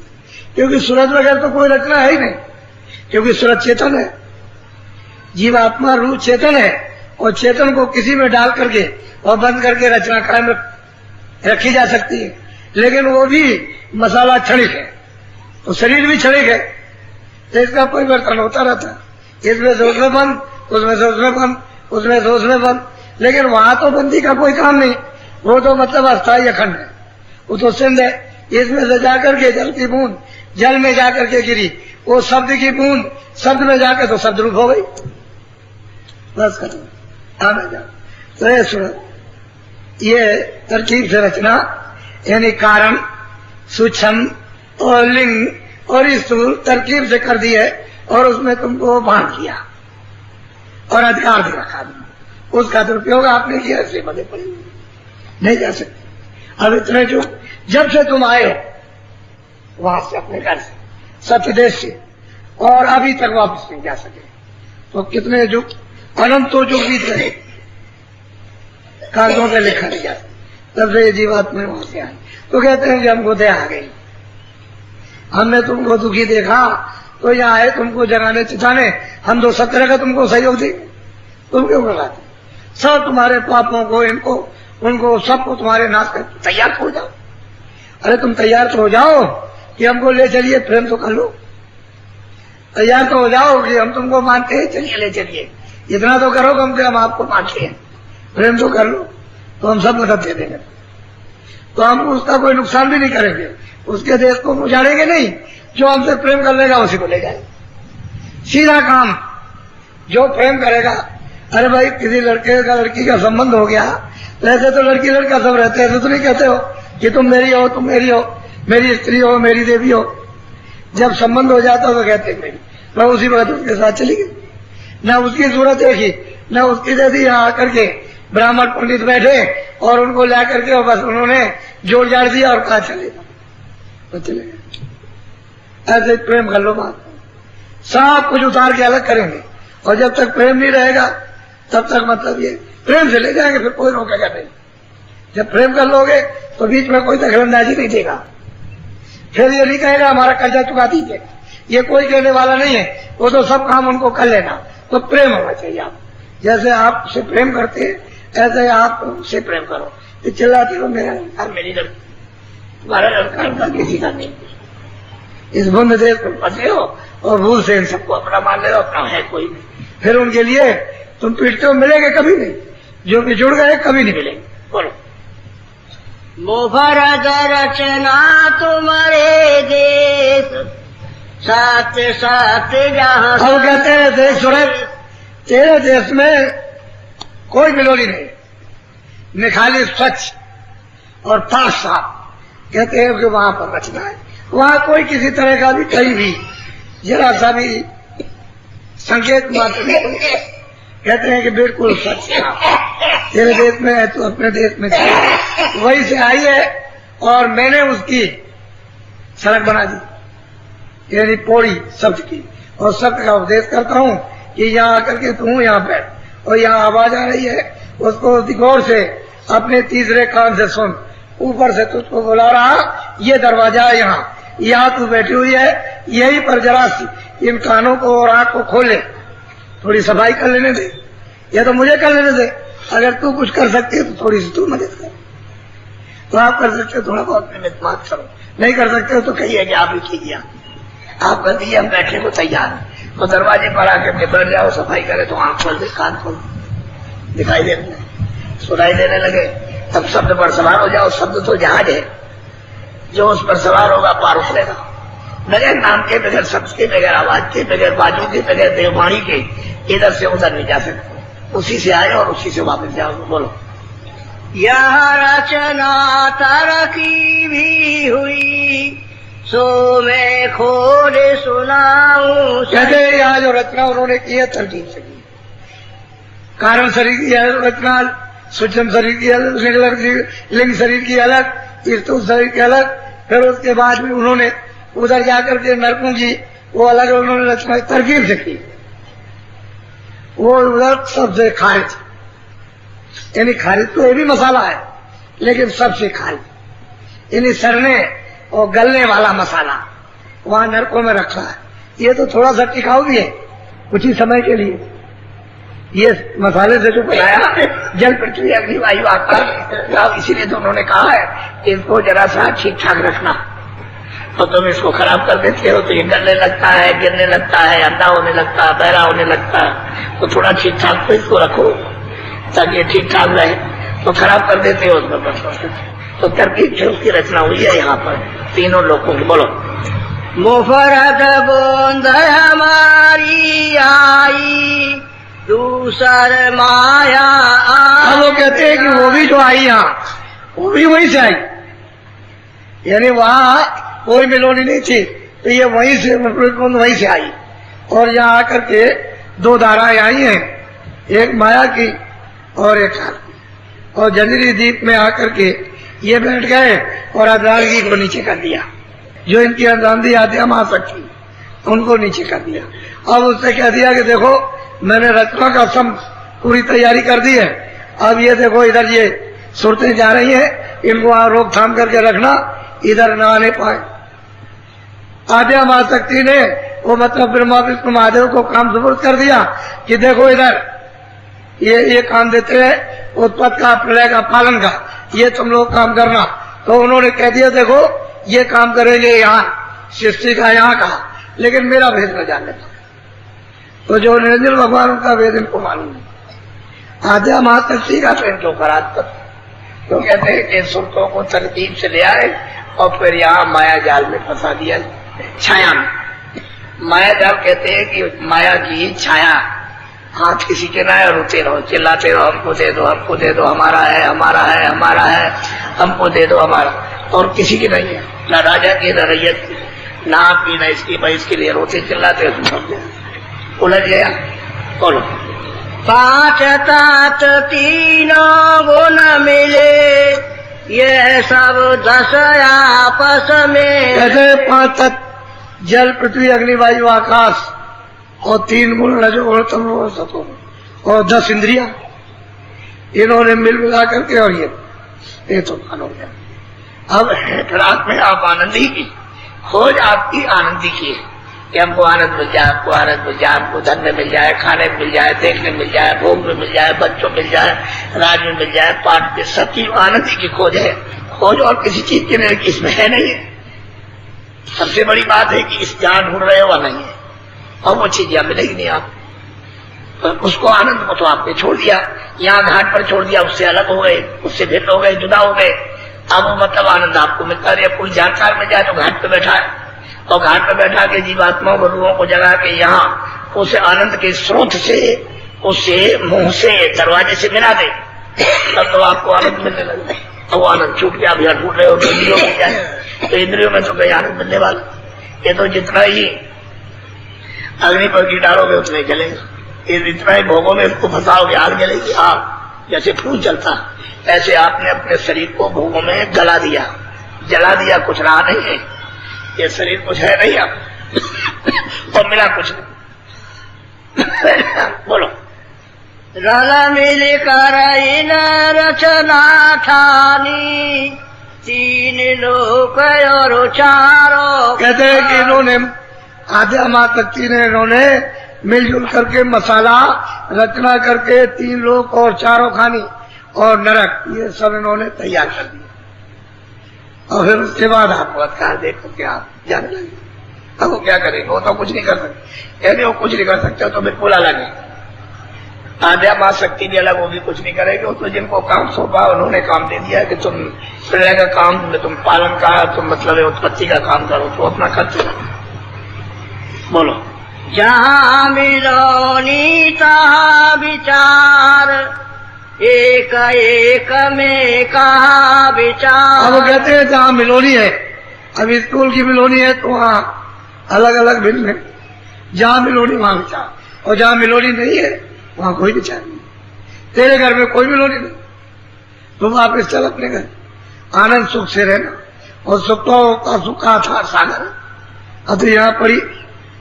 क्योंकि सूरत बगैर तो कोई रचना है ही नहीं। क्योंकि सूरत चेतन है, जीवात्मा रूप चेतन है, और चेतन को किसी में डाल करके और बंद करके रचना कायम रख। रखी जा सकती है, लेकिन वो भी मसाला क्षणिक है, तो शरीर भी क्षणिक है, तो इसका परिवर्तन होता रहता है। इसमें से उसमें बंद, उसमें से उसमें बंद, उसमें से उसमें बंद, लेकिन वहां तो बंदी का कोई काम नहीं, वो तो मतलब अस्थायी अखंड है, वो तो सिंध है। इसमें से जाकर के जल की बूंद जल में जाकर के गिरी, वो शब्द की बूंद शब्द में जाकर तो शब्द रूप हो गई, बस करो आगे जाओ। तो ये सुनो, ये तरकीब से रचना यानी कारण, सूक्ष्म और लिंग और स्थूल तरकीब से कर दी है, और उसमें तुमको बांध दिया और अधिकार दे रखा, उसका दुरुपयोग आपने किया, ऐसे बने पड़े नहीं जा सकते। अब इतने जो जब से तुम आए हो वहां से अपने घर से सत्य देश से, और अभी तक वापस नहीं जा सके, तो कितने युग अनंतों युग बीत गए, कागजों पे लिखा नहीं जा सकता। तब से ये जीवात्मा वहां से आए, तो कहते हैं कि हमको दया आ गई, हमने तुमको दुखी देखा तो यहाँ आए तुमको जगाने चिताने, हम 217 का तुमको सहयोग देंगे, तुम क्यों कराते? सब तुम्हारे पापों को, इनको उनको सबको तुम्हारे नाश कर तैयार हो जाओ। अरे तुम तैयार तो हो जाओ कि हमको ले चलिए, प्रेम तो कर लो, तैयार तो हो जाओ कि हम तुमको मानते हैं, चलिए ले चलिए, इतना तो करो कम से हम आपको मानते हैं, प्रेम तो कर लो, तो हम सब मदद दे देंगे, तो हम उसका कोई नुकसान भी नहीं करेंगे, उसके देश को उजाड़ेंगे नहीं, जो हमसे प्रेम कर लेगा उसी को ले जाए, सीधा काम। जो प्रेम करेगा, अरे भाई किसी लड़के का लड़की का संबंध हो गया, वैसे तो लड़की लड़का सब रहते हैं, तो नहीं कहते हो कि तुम मेरी हो, तुम मेरी हो, मेरी स्त्री हो, मेरी देवी हो। जब संबंध हो जाता हो तो कहते मेरी, मैं उसी वक्त उसके साथ चली गई, न उसकी सूरत देखी न उसकी देखी, यहाँ आकर के ब्राह्मण पंडित बैठे और उनको ला करके और बस उन्होंने जोड़ जाड़ दिया और कहा चलेगा, तो चले गए। ऐसे प्रेम कर लो, बात सब कुछ उतार के अलग करेंगे, और जब तक प्रेम नहीं रहेगा तब तक मतलब ये प्रेम से ले जाएंगे, फिर कोई रोकेगा नहीं। जब प्रेम कर लोगे तो बीच में कोई दखलंदाजी नहीं देगा, फिर ये नहीं कहेगा हमारा कर्जा चुका दीजिए, ये कोई कहने वाला नहीं है, वो तो सब काम उनको कर लेना। तो प्रेम होना चाहिए, आप जैसे आप से प्रेम करते हैं ऐसे आप उससे प्रेम करो। तो चिल्लाती हो मेरा लड़का, मेरी लड़की, तुम्हारा लड़का किसी का नहीं, इस बुंद देश को फंसे हो और भूल से इन सबको अपना मान ले, अपना है कोई नहीं, फिर उनके लिए तुम पीटते हो, मिलेंगे कभी नहीं, जो भी जुड़ गए कभी नहीं मिलेंगे। बोलो मुफरद रचना तुम्हारे देश, साथ साथ जहाँ। अब कहते हैं देश सुरत, तेरे देश में कोई बिलोली नहीं, निखाली स्वच्छ और पाक साफ। कहते हैं कि वहां पर रचना है, वहां कोई किसी तरह का भी कहीं भी जरा सा भी संकेत मात्र नहीं। कहते हैं कि बिल्कुल सच तेरे देश में है तो अपने देश में वही से आई है, और मैंने उसकी सड़क बना दी, यानी पौड़ी शब्द की, और शब्द का उपदेश करता हूँ कि यहाँ आकर के तू यहाँ बैठ, और यहाँ आवाज आ रही है, उसको गौर से अपने तीसरे कान से सुन, ऊपर से तुझको बुला रहा, ये दरवाजा है, यहाँ तू बैठी हुई है, यही पर जरा सी इन कानों को और आंख को खोले, थोड़ी सफाई कर लेने दे, या तो मुझे कर लेने दे। अगर तू कुछ कर सकती है तो थोड़ी सी तू मदद कर, तो आप कर सकते हो थोड़ा बहुत निमित्त मात करो, नहीं कर सकते हो तो कहिए कि आप ही कीजिए, आप कर दिए, हम बैठने को तैयार हैं, तो दरवाजे पर आके बैठ जाओ, सफाई करे तो आंख खोल दे, कान खोल, दिखाई देने लगे, सुनाई देने लगे, तब शब्द पर सवार हो जाओ। शब्द तो जहाज है, जो उस पर सवार होगा पार उतरेगा, बगैर नाम के, बगैर शब्द के, बगैर आवाज के, बगैर बाजू के, बगैर देववाणी के इधर से उधर नहीं जा सकते, उसी से आए और उसी से वापस जाओ। बोलो यह रचना तरकी भी हुई, सो मैं खोद सुनाऊं। कहते हैं यहाँ जो रचना उन्होंने की है तरकीब से की, कारण शरीर की रचना, सूक्ष्म शरीर की अलग, लिंग शरीर की अलग, स्थूल शरीर की अलग, फिर उसके बाद भी उन्होंने उधर जाकर के नरकों की वो अलग उन्होंने रचना तरकीब से की, वो उधर सबसे खारिज, यानी खारिज तो ये भी मसाला है लेकिन सबसे खारिज, यानी सड़ने और गलने वाला मसाला वहां नरकों में रखा है। ये तो थोड़ा सा टिकाऊ भी है कुछ ही समय के लिए, ये मसाले से जो बनाया जल पृथ्वी अग्नि वायु आकाश, इसीलिए तो उन्होंने कहा है कि इसको जरा सा ठीक ठाक रखना। तो तुम इसको खराब कर देते हो तो ये गलने लगता है, गिरने लगता है, अंधा होने लगता है, बहरा होने लगता है। तो थोड़ा ठीक ठाक तो इसको रखो ताकि ये ठीक ठाक रहे, तो खराब कर देते हो उसको। तो तरकीब से उसकी रचना हुई है यहाँ पर तीनों लोगों की। बोलो। मुफरत बूंद हमारी आई, दूसर माया अब वो कहते हैं कि वो भी जो आई यहाँ, वो भी वहीं से आई, यानी वहाँ कोई मिलोनी नहीं थी, तो ये वहीं से वहीं से आई। और यहाँ आकर के दो धाराएं आई हैं, एक माया की और एक काल की। और जंजरी द्वीप में आकर के ये बैठ गए और अर्धांगी को नीचे कर दिया। जो इनकी अर्धांगी आद्या महाशक्ति, उनको नीचे कर दिया। अब उससे कह दिया कि देखो मैंने रचना का सम पूरी तैयारी कर दी है, अब ये देखो इधर ये सुरतें जा रही हैं, इनको वहां रोकथाम करके रखना, इधर न आने पाए। आद्या महाशक्ति ने वो मतलब ब्रह्मा विष्णु महादेव को काम सुपुर्द कर दिया कि देखो इधर ये काम देते हैं उत्पत्ति का, प्रलय का, पालन का, ये तुम लोग काम करना। तो उन्होंने कह दिया देखो ये काम करेंगे यहाँ सृष्टि का, यहाँ का, लेकिन मेरा भेद न जाने दो। तो जो निरंजन भगवान उनका वेद इनको मालूम है, आद्या महाशक्ति का तो इनको करात कर। तो कहते हैं कि सुरतों को तरतीब से ले आए और फिर यहाँ माया जाल में फंसा दिया, छाया में। माया जाल कहते हैं कि माया की छाया, हाथ किसी के ना रोते रहो, चिल्लाते रहो, हमको दे दो, हमको दे दो, हमारा है, हमारा है, हमारा है, हमको दे दो, हमारा। और किसी की नहीं है, ना राजा की, ना रैयत की, ना आपकी, ना इसकी। भाई इसके लिए रोते चिल्लाते उलझ गया। बोलो। पांच तात तीनों गुण मिले, ये सब 10 आपस में। ऐसे 5 तत्व जल पृथ्वी अग्नि वायु आकाश और 3 गुण रजोगुण तमोगुण सतोगुण और 10 इंद्रियां, इन्होंने मिल मिला करके और ये तो मान हो गया। अब रात में आप आनंदी की खोज, आपकी आनंदी की है कि हमको आनंद मिल जाए, हमको आनंद मिल जाए, हमको धन में मिल जाए, खाने में मिल जाए, देखने में मिल जाए, भोग में मिल जाए, बच्चों में मिल जाए, राज में मिल जाए, पाठ के सब चीज आनंद की खोज है। खोज और किसी चीज की नहीं, इसमें है नहीं है। सबसे बड़ी बात है कि इस जहां ढूंढ रहे हो नहीं है, और वो चीज यहाँ मिलेगी नहीं आप। तो उसको आनंद को तो आपने छोड़ दिया, यहाँ घाट पर छोड़ दिया, उससे अलग हो गए, उससे भिन्न हो गए, जुदा हो गए। अब वो मतलब आनंद आपको मिलता रहे। कोई जानकार में जाए तो घाट पे बैठा है, और घाट पे बैठा के जीवात्माओं बंधुओं को जगा के यहाँ उसे आनंद के स्रोत से, उससे मुंह से, दरवाजे से मिला दे, तब तो आपको आनंद मिलने लगे। और वो आनंद छूट गया, अभी ढूंढ रहे हो तो इंद्रियों में जाए, तो इंद्रियों में तो कहीं आनंद मिलने वाला। ये तो जितना ही अग्नि पर की डालोगे उतना ही जलेगा, ये इतना ही भोगों में उसको फंसाओगे आग जलेगी। आग जैसे फूल जलता, ऐसे आपने अपने शरीर को भोगों में गला दिया, जला दिया, कुछ रहा नहीं है। ये शरीर कुछ है नहीं आप और मिला कुछ नहीं। बोलो। रल मिल कर इन रचना ठानी, 3 लोक और चारों। कहते हैं कि इन्होंने आद्या महाशक्ति ने इन्होंने मिलजुल करके मसाला रचना करके 3 लोक और 4 खानी और नरक, ये सब इन्होंने तैयार कर दिया। और फिर उसके बाद आप अधिकार देखो कि आप जाने लगे। अब वो क्या करेंगे, वो तो कुछ नहीं कर सकते। यदि वो कुछ नहीं कर सकते तो बिल्कुल अलग है। आद्या महाशक्ति भी अलग होगी, कुछ नहीं करेगी। वो तो जिनको काम सौंपा उन्होंने काम दे दिया कि तुम प्रलय का काम, तुम पालन का, तुम मतलब उत्पत्ति का काम करो, तो अपना करते रहो। बोलो। जहाँ मिलोनी तहाँ विचार, एक एक में कहा विचार। अब वो कहते हैं जहाँ मिलोनी है, अब स्कूल की मिलोनी है तो वहाँ अलग अलग भिन्न है। जहाँ मिलोनी वहाँ विचार, और जहाँ मिलोनी नहीं है वहाँ कोई विचार नहीं। तेरे घर में कोई मिलोनी नहीं, तुम वापिस चल अपने घर, आनंद सुख से रहना। और सुख का था सागर। अब तो यहाँ पड़ी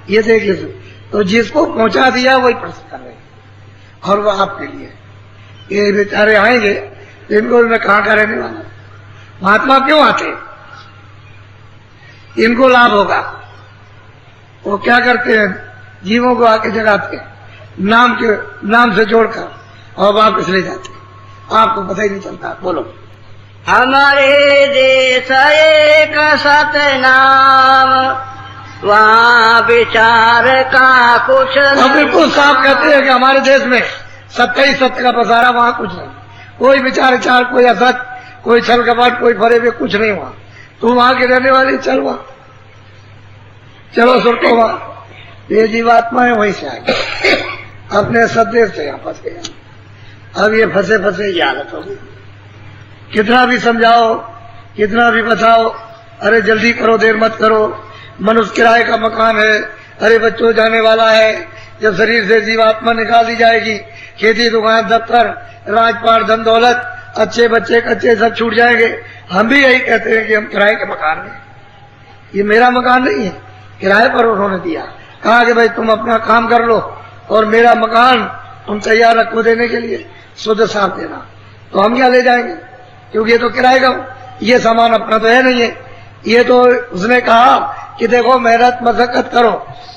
ये देख लीजिए, तो जिसको पहुंचा दिया वही प्रश्न कर रहे, और वो आपके लिए। ये बेचारे आएंगे इनको मैं कहाँ का रहने वाला। महात्मा क्यों आते, इनको लाभ होगा। वो क्या करते हैं, जीवों को आके जगाते हैं, नाम से जोड़कर और वापस ले जाते, आपको पता ही नहीं चलता। बोलो। हमारे देश एक सतनाम, वहाँ विचार का कुछ हम बिल्कुल साफ कहते हैं कि हमारे देश में सत्य ही सत्य का पसारा, वहाँ कुछ नहीं, कोई विचार विचार, कोई असत, कोई छल कपट, कोई फरे हुए कुछ नहीं हुआ। तू वहाँ के रहने वाले चल वहाँ, चलो सुरको वहाँ। ये जीवात्मा है, वहीं से आए, अपने सदेश से यहाँ फंस गया। अब ये फंसे फंसे ये हालत होगी। कितना भी समझाओ, कितना भी बताओ, अरे जल्दी करो, देर मत करो, मनुष्य किराए का मकान है, अरे बच्चों जाने वाला है, जब शरीर से जीवात्मा निकाल दी जाएगी, खेती दुकान दफ्तर राजपाट धन दौलत अच्छे बच्चे कच्चे सब छूट जाएंगे। हम भी यही कहते हैं कि हम किराए के मकान में, ये मेरा मकान नहीं है, किराए पर उन्होंने दिया, कहा कि भाई तुम अपना काम कर लो और मेरा मकान तुम तैयार रखो देने के लिए, शुद्ध साफ देना। तो हम क्या ले जाएंगे, क्योंकि ये तो किराए का, ये सामान अपना तो है नहीं है। ये तो उसने कहा कि देखो मेहनत मशक्कत करो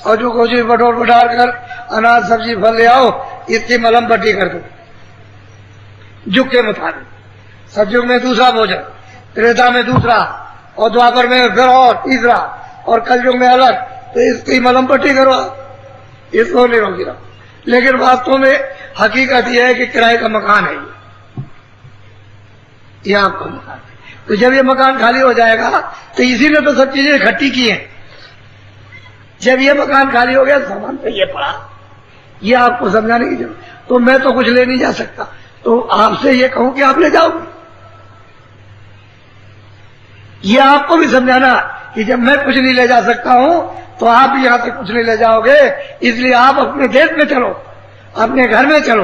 और जो कुछ बटोर बटार कर अनाज सब्जी फल ले आओ, इसकी मलम पट्टी कर दो युग के मुताबिक। सतयुग में दूसरा भोजन, त्रेता में दूसरा, और द्वापर में फिर और तीसरा, और कलयुग में अलग, तो इसकी मलम पट्टी करवा, इसको नहीं रोकी रहो। लेकिन वास्तव में हकीकत यह है कि किराए का मकान है ये आपका मकान। तो जब ये मकान खाली हो जाएगा तो इसीलिए तो सब चीजें इकट्ठी की हैं। जब ये मकान खाली हो गया सामान तो ये पड़ा, ये आपको समझाने की जरूरत। तो मैं तो कुछ ले नहीं जा सकता, तो आपसे ये कहूं कि आप ले जाओगे। ये आपको भी समझाना कि जब मैं कुछ नहीं ले जा सकता हूं तो आप भी यहां से कुछ नहीं ले जाओगे, इसलिए आप अपने देश में चलो, अपने घर में चलो।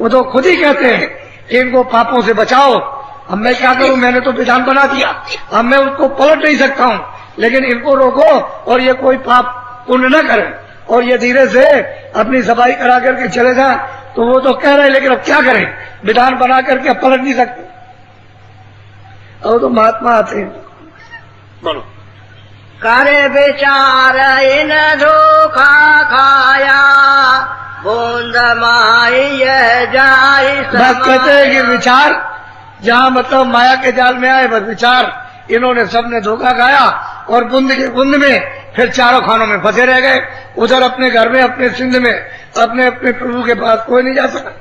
वो तो खुद ही कहते हैं कि इनको पापों से बचाओ। अब मैं क्या करूं, मैंने तो विधान बना दिया, अब मैं उसको पलट नहीं सकता हूं, लेकिन इनको रोको और ये कोई पाप पुण्य न करें और ये धीरे से अपनी सफाई करा करके चले जाए। तो वो तो कह रहे हैं, लेकिन अब क्या करें, विधान बना करके अब पलट नहीं सकते। और तो महात्मा आते हैं। बोलो। करे विचार इन धोखा खाया, बूंद माई जाई बस कहते हैं कि विचार जहां मतलब माया के जाल में आए, बस विचार इन्होंने सबने धोखा खाया और बूंद के बूंद में फिर चारों खानों में फंसे रह गए। उधर अपने घर में, अपने सिंध में, अपने अपने प्रभु के पास कोई नहीं जा सका,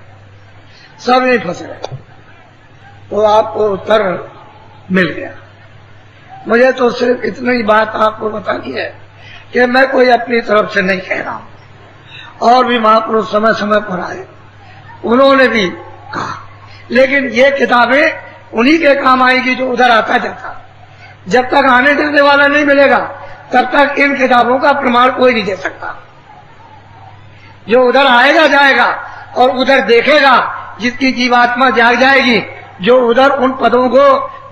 सब नहीं फंसे रहे। तो आपको उत्तर मिल गया। मुझे तो सिर्फ इतनी बात आपको बतानी है कि मैं कोई अपनी तरफ से नहीं कह रहा हूं, और भी महापुरुष समय समय पर आए, उन्होंने भी कहा। लेकिन ये किताबें उन्हीं के काम आएगी जो उधर आता जाता। जब तक आने जाने वाला नहीं मिलेगा तब तक इन किताबों का प्रमाण कोई नहीं दे सकता। जो उधर आएगा जाएगा और उधर देखेगा, जिसकी जीवात्मा जाग जाएगी, जो उधर उन पदों को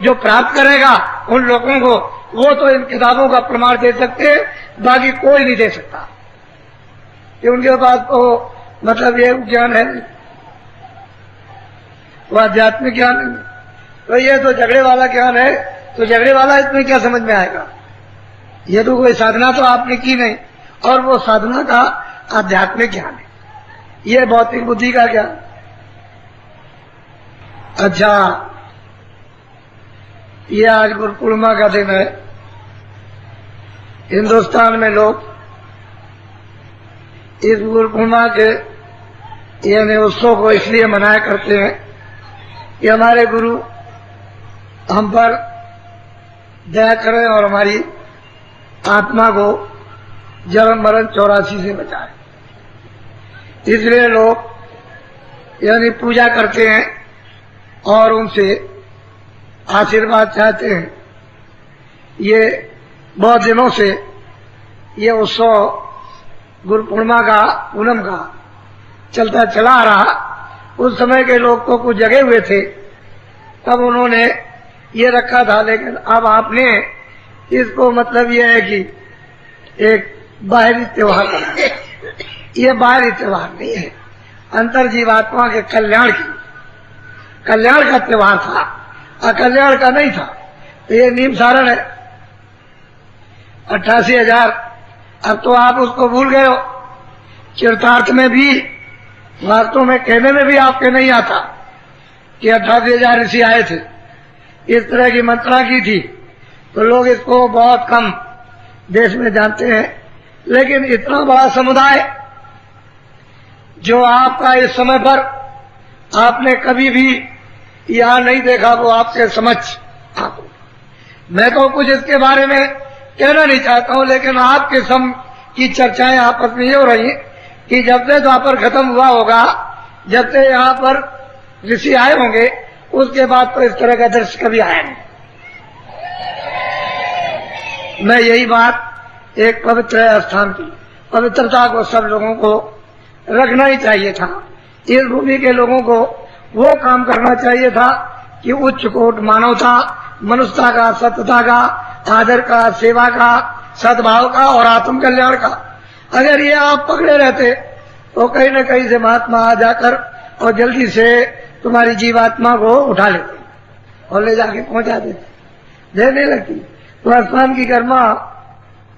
जो प्राप्त करेगा उन लोगों को, वो तो इन किताबों का प्रमाण दे सकते, बाकी कोई नहीं दे सकता। कि उनके पास तो मतलब ये ज्ञान है, वो आध्यात्मिक ज्ञान है। तो ये तो झगड़े वाला ज्ञान है, तो झगड़े वाला इसमें क्या समझ में आएगा। ये तो कोई साधना तो आपने की नहीं, और वो साधना का आध्यात्मिक ज्ञान है, ये भौतिक बुद्धि का ज्ञान। अच्छा, ये आज गुरु पूर्णिमा का दिन है। हिंदुस्तान में लोग इस गुरु पूर्णिमा के यानी उत्सव को इसलिए मनाया करते हैं कि हमारे गुरु हम पर दया करें और हमारी आत्मा को जन्म मरण 84 से बचाए। इसलिए लोग यानी पूजा करते हैं और उनसे आशीर्वाद चाहते हैं। ये बहुत दिनों से ये उत्सव गुरु पूर्णिमा का, पूनम का चलता चला आ रहा। उस समय के लोग तो कुछ जगे हुए थे, तब उन्होंने ये रखा था, लेकिन अब आपने इसको मतलब ये है कि एक बाहरी त्योहार बनाया। ये बाहरी त्योहार नहीं है, अंतर जीवात्मा के कल्याण का त्योहार था, अकल्याण का नहीं था। तो ये नीम सारण है 88,000। अब तो आप उसको भूल गए हो। चरितार्थ में भी वास्तव में कहने में भी आपके नहीं आता कि 88,000 ऋषि आए थे, इस तरह की मंत्रणा की थी, तो लोग इसको बहुत कम देश में जानते हैं। लेकिन इतना बड़ा समुदाय जो आपका इस समय पर आपने कभी भी यहां नहीं देखा, वो आपके समक्ष आपको, मैं तो कुछ इसके बारे में कहना नहीं चाहता हूं, लेकिन आपके सम की चर्चाएं आपस में ये हो रही कि जब से द्वापर खत्म हुआ होगा, जब से यहाँ पर ऋषि आए होंगे, उसके बाद तो इस तरह का दृश्य कभी आया नहीं। मैं यही बात एक पवित्र स्थान की पवित्रता को सब लोगों को रखना ही चाहिए था। इस भूमि के लोगों को वो काम करना चाहिए था कि उच्च कोट मानवता, मनुष्यता का, सत्यता का, आदर का, सेवा का, सद्भाव का और आत्म कल्याण का। अगर ये आप पकड़े रहते तो कहीं न कहीं से महात्मा आ जाकर और जल्दी से तुम्हारी जीवात्मा को उठा लेते और ले जाके पहुंचा देते, देने लगती तो स्थान की कर्मा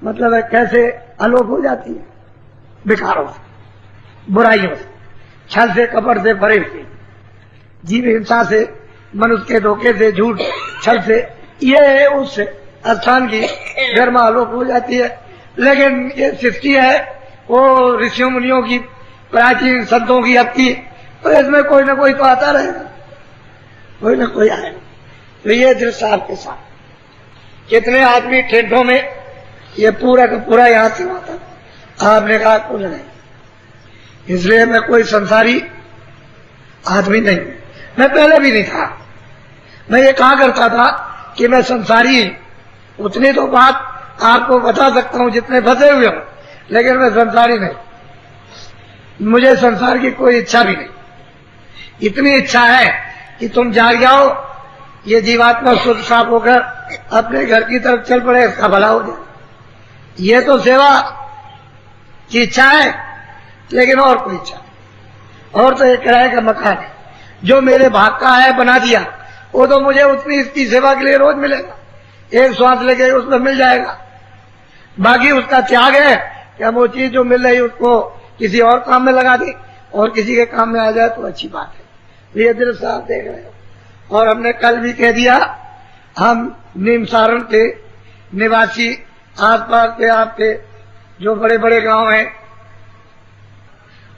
मतलब है कैसे अलोप हो जाती है, विकारों से, बुराइयों से, छल से, कपट से, भरे से, जीव हिंसा से, मनुष्य के धोखे से, झूठ छल से, ये उस स्थान की गर्मा आलोक हो जाती है। लेकिन ये सृष्टि है वो ऋषियों मुनियों की, प्राचीन संतों की अपनी, तो इसमें कोई ना कोई तो आता रहेगा, कोई ना कोई आएगा। तो ये दृश्य आपके साथ कितने आदमी ठेठों में, ये पूरा का पूरा यहां से आता, आपने कहा कुछ नहीं। इसलिए मैं कोई संसारी आदमी नहीं, मैं पहले भी नहीं था। मैं ये कहा करता था कि मैं संसारी, उतनी तो बात आपको बता सकता हूं जितने फंसे हुए हो, लेकिन मैं संसारी नहीं, मुझे संसार की कोई इच्छा भी नहीं। इतनी इच्छा है कि तुम जाग जाओ, ये जीवात्मा शुद्ध साफ होकर अपने घर की तरफ चल पड़े, इसका भला हो जाए। ये तो सेवा की इच्छा है, लेकिन और कोई इच्छा, और तो एक किराए का मकान है जो मेरे भाग का है, बना दिया, वो तो मुझे उतनी इसकी सेवा के लिए रोज मिलेगा, एक श्वास लेके उसमें मिल जाएगा। बाकी उसका त्याग है कि हम वो चीज जो मिल रही उसको किसी और काम में लगा दी और किसी के काम में आ जाए तो अच्छी बात है। ये दृश्य आप देख रहे हो। और हमने कल भी कह दिया, हम नीमसारण के निवासी, आसपास के आपके जो बड़े बड़े गांव हैं,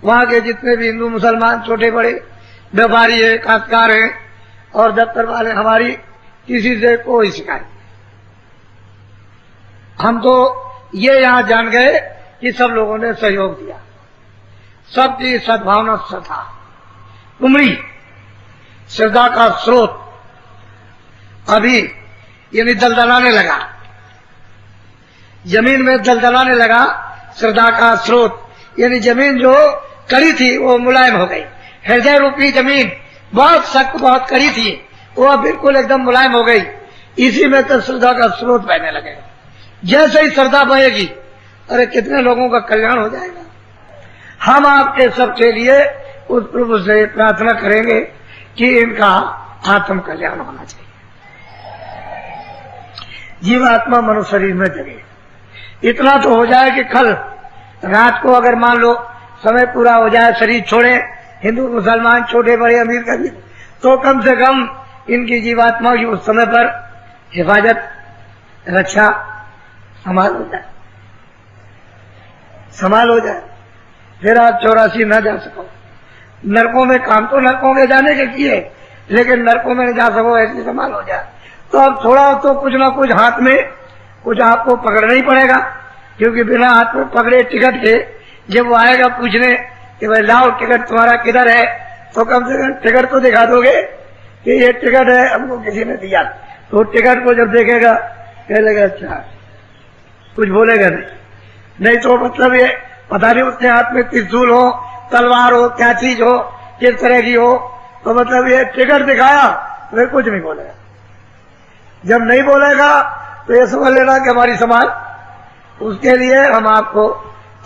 वहां के जितने भी हिंदू मुसलमान छोटे बड़े व्यापारी है, काश्तकार हैं और दफ्तर वाले, हमारी किसी से कोई शिकायत नहीं। हम तो ये यहां जान गए कि सब लोगों ने सहयोग दिया, सबकी सद्भावना सथा उमड़ी, श्रद्धा का स्रोत अभी यानी दलदलाने लगा, जमीन में दलदलाने लगा। श्रद्धा का स्रोत यानी जमीन जो कड़ी थी वो मुलायम हो गई, हृदय रूपी जमीन बहुत सख्त, बहुत कड़ी थी, वो अब बिल्कुल एकदम मुलायम हो गई। इसी में तो श्रद्धा का स्रोत बहने लगे। जैसे ही श्रद्धा बहेगी, अरे कितने लोगों का कल्याण हो जाएगा। हम आपके सबके लिए उस प्रभु से प्रार्थना करेंगे कि इनका आत्म कल्याण होना चाहिए, जीवात्मा मनुष्य शरीर में जगे। इतना तो हो जाए कि कल रात को अगर मान लो समय पूरा हो जाए, शरीर छोड़े, हिंदू मुसलमान छोटे बड़े अमीर का भी, तो कम से कम इनकी जीवात्मा की उस समय पर हिफाजत, रक्षा, संभाल हो जाए, संभाल हो जाए। फिर आप 84 न जा सको नरकों में, काम तो नरकों के जाने के किए, लेकिन नरकों में न जा सको, ऐसी संभाल हो जाए। तो अब थोड़ा तो कुछ ना कुछ हाथ में कुछ आपको पकड़ना ही पड़ेगा, क्योंकि बिना हाथ में पकड़े टिकट के जब वो आएगा पूछने कि भाई लाओ टिकट तुम्हारा किधर है, तो कम से कम टिकट तो दिखा दोगे कि ये टिकट है, हमको किसी ने दिया। तो टिकट को जब देखेगा कह लेगा अच्छा, कुछ बोलेगा नहीं तो मतलब ये पता नहीं उसके हाथ में त्रिशूल हो, तलवार हो, क्या चीज हो, किस तरह की हो, तो मतलब ये टिकट दिखाया तो कुछ नहीं बोलेगा। जब नहीं बोलेगा तो ये समझ लेना कि हमारी समाज, उसके लिए हम आपको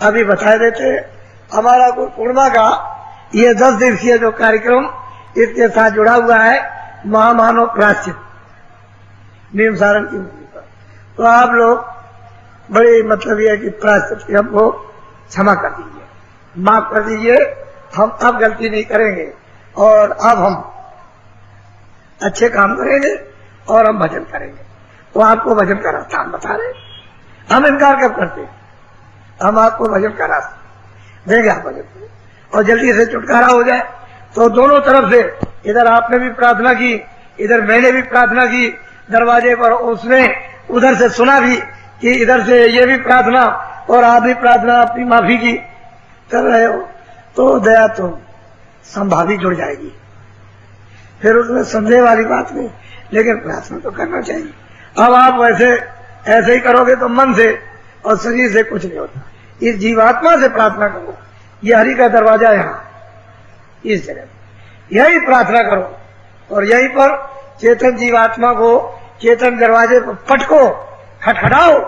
अभी बता देते, हमारा गुरु पूर्णिमा का ये 10 दिवसीय जो कार्यक्रम इसके साथ जुड़ा हुआ है, महामानव प्रायश्चित नीमसारण की भूमि पर। तो आप लोग बड़ी मतलब ये कि प्रायश्चित हमको क्षमा कर दीजिए, माफ कर दीजिए, हम अब गलती नहीं करेंगे और अब हम अच्छे काम करेंगे और हम भजन करेंगे। तो आपको भजन का रास्ता हम बता रहे, हम इनकार कब करते, हम आपको भजन का रास्ता देंगे, आप भजन करें और जल्दी से छुटकारा हो जाए। तो दोनों तरफ से, इधर आपने भी प्रार्थना की, इधर मैंने भी प्रार्थना की दरवाजे पर, उसने उधर से सुना भी कि इधर से ये भी प्रार्थना और आप भी प्रार्थना अपनी माफी की कर रहे हो, तो दया तो संभावी जुड़ जाएगी। फिर उसमें संदेह वाली बात नहीं, लेकिन प्रार्थना तो करना चाहिए। अब आप वैसे ऐसे ही करोगे तो मन से और शरीर से कुछ नहीं होता। इस जीवात्मा से प्रार्थना करो, ये हरि का दरवाजा है यहाँ इस जगह, यही प्रार्थना करो और यहीं पर चेतन जीवात्मा को चेतन दरवाजे पर पटको, खटखटाओ,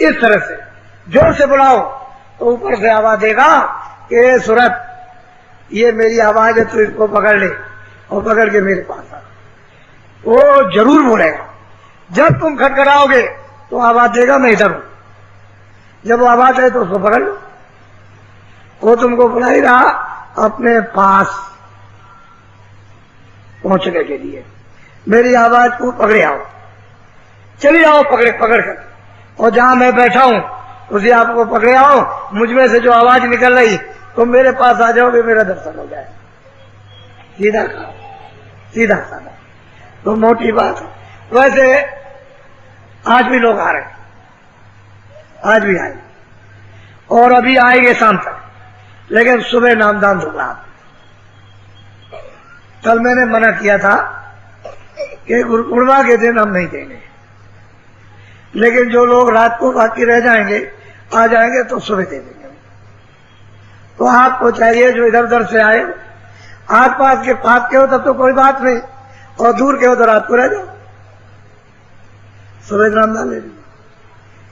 इस तरह से जोर से बुलाओ तो ऊपर से आवाज देगा कि सूरत ये मेरी आवाज है, तो इसको पकड़ ले और पकड़ के मेरे पास आ। वो जरूर बोलेगा। जब तुम खटखटाओगे तो आवाज देगा मैं इधर हूं, जब वो आवाज है तो उसको पकड़ लो। वो तुमको बुला ही रहा अपने पास पहुंचने के लिए, मेरी आवाज को पकड़े आओ, चली जाओ पकड़ कर, और जहां मैं बैठा हूं उसी आपको पकड़े आओ। मुझ में से जो आवाज निकल रही तुम मेरे पास आ जाओगे, मेरा दर्शन हो जाए। सीधा कहा, सीधा साधा, तो मोटी बात है। वैसे आज भी लोग आ रहे हैं, आज भी आए और अभी आएंगे शाम तक, लेकिन सुबह नामदान होगा। कल मैंने मना किया था कि गुरु पूर्णिमा के दिन हम नहीं देंगे, लेकिन जो लोग रात को बाकी रह जाएंगे आ जाएंगे तो सुबह दे देंगे। तो आपको चाहिए जो इधर उधर से आए, आस पास के पास के हो तब तो कोई बात नहीं, और दूर के हो तो रात को रह जाओ, सुबह नामदान ले लीजिए,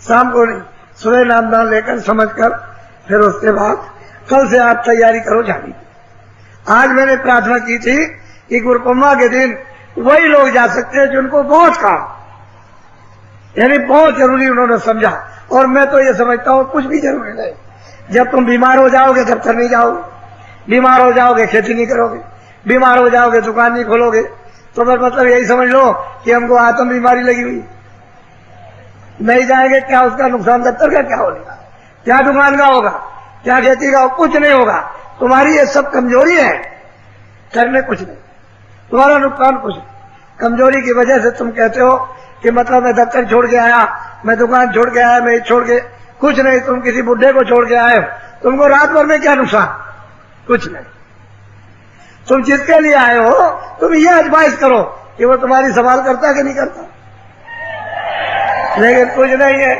शाम को नहीं, सुबह नामदान लेकर समझकर फिर उसके बाद कल से आप तैयारी करो जाने की। आज मैंने प्रार्थना की थी कि गुरु पूर्णिमा के दिन वही लोग जा सकते हैं जिनको बहुत काम, यानी बहुत जरूरी उन्होंने समझा, और मैं तो ये समझता हूं कुछ भी जरूरी नहीं। जब तुम बीमार हो जाओगे दफ्तर नहीं जाओगे, बीमार हो जाओगे खेती नहीं करोगे, बीमार हो जाओगे दुकान नहीं खोलोगे, तो फिर मतलब यही समझ लो कि हमको आत्म बीमारी लगी हुई, नहीं जाएंगे, क्या उसका नुकसान दफ्तर का क्या होगा, क्या दुकान का होगा, क्या खेती का, कुछ नहीं होगा। तुम्हारी ये सब कमजोरी है, करने कुछ नहीं, तुम्हारा नुकसान कुछ नहीं। कमजोरी की वजह से तुम कहते हो कि मतलब मैं दफ्तर छोड़ के आया, मैं दुकान छोड़ के आया, मैं छोड़ के, कुछ नहीं। तुम किसी बुढ़े को छोड़ के आए हो, तुमको रात भर में क्या नुकसान, कुछ नहीं। तुम जिसके लिए आए हो तुम ये आजमाइश करो कि वो तुम्हारी सवाल करता है कि नहीं करता, लेकिन कुछ नहीं है।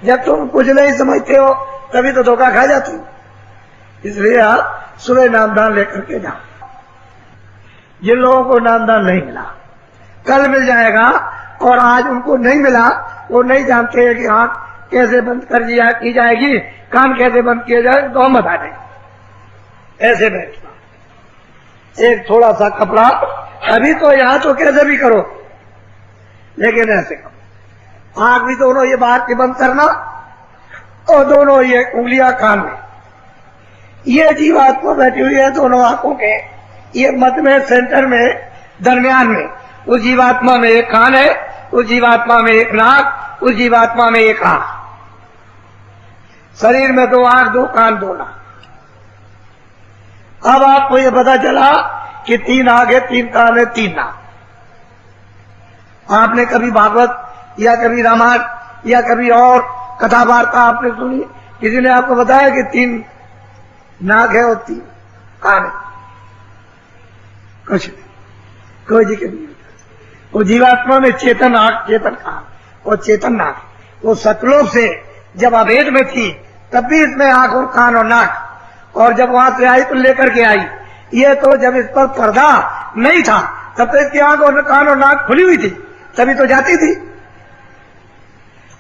जब तुम कुछ नहीं समझते हो तभी तो धोखा खा जाते हो। इसलिए आप सुबह नामदान लेकर के जाओ। जिन लोगों को नामदान नहीं मिला कल मिल जाएगा, और आज उनको नहीं मिला, वो नहीं जानते हैं कि आंख कैसे बंद कर दिया की जाएगी, कान कैसे बंद किया जाए, तो हम बता दें। ऐसे बैठना, एक थोड़ा सा कपड़ा, अभी तो यहां तो कैसे भी करो, लेकिन ऐसे करो। आंख भी दोनों ये बाहर की बंद करना और दोनों ये उंगलियां कान में। ये जीवात्मा बैठी हुई है दोनों आंखों के ये मध्य में, सेंटर में, दरमियान में। उस जीवात्मा में एक कान है, उस जीवात्मा में एक नाक, उस जीवात्मा में एक आंख। शरीर में 2 आंख 2 कान 2 नाक। अब आपको ये पता चला कि 3 आंख है, 3 कान है, 3 नाक। आपने कभी भागवत या कभी रामायण या कभी और कथा वार्ता आपने सुनी, किसी ने आपको बताया कि 3 नाक है और 3 कान है? कुछ नहीं, कोई जिक्र नहीं होता। वो जीवात्मा में चेतन आंख, चेतन कान और चेतन नाक, वो सतलोक से जब अभेद में थी तब भी इसमें आंख और कान और नाक, और जब वहां से आई तो लेकर के आई। ये तो जब इस पर पर्दा नहीं था तब तो इसकी आंख और कान और नाक खुली हुई थी, तभी तो जाती थी,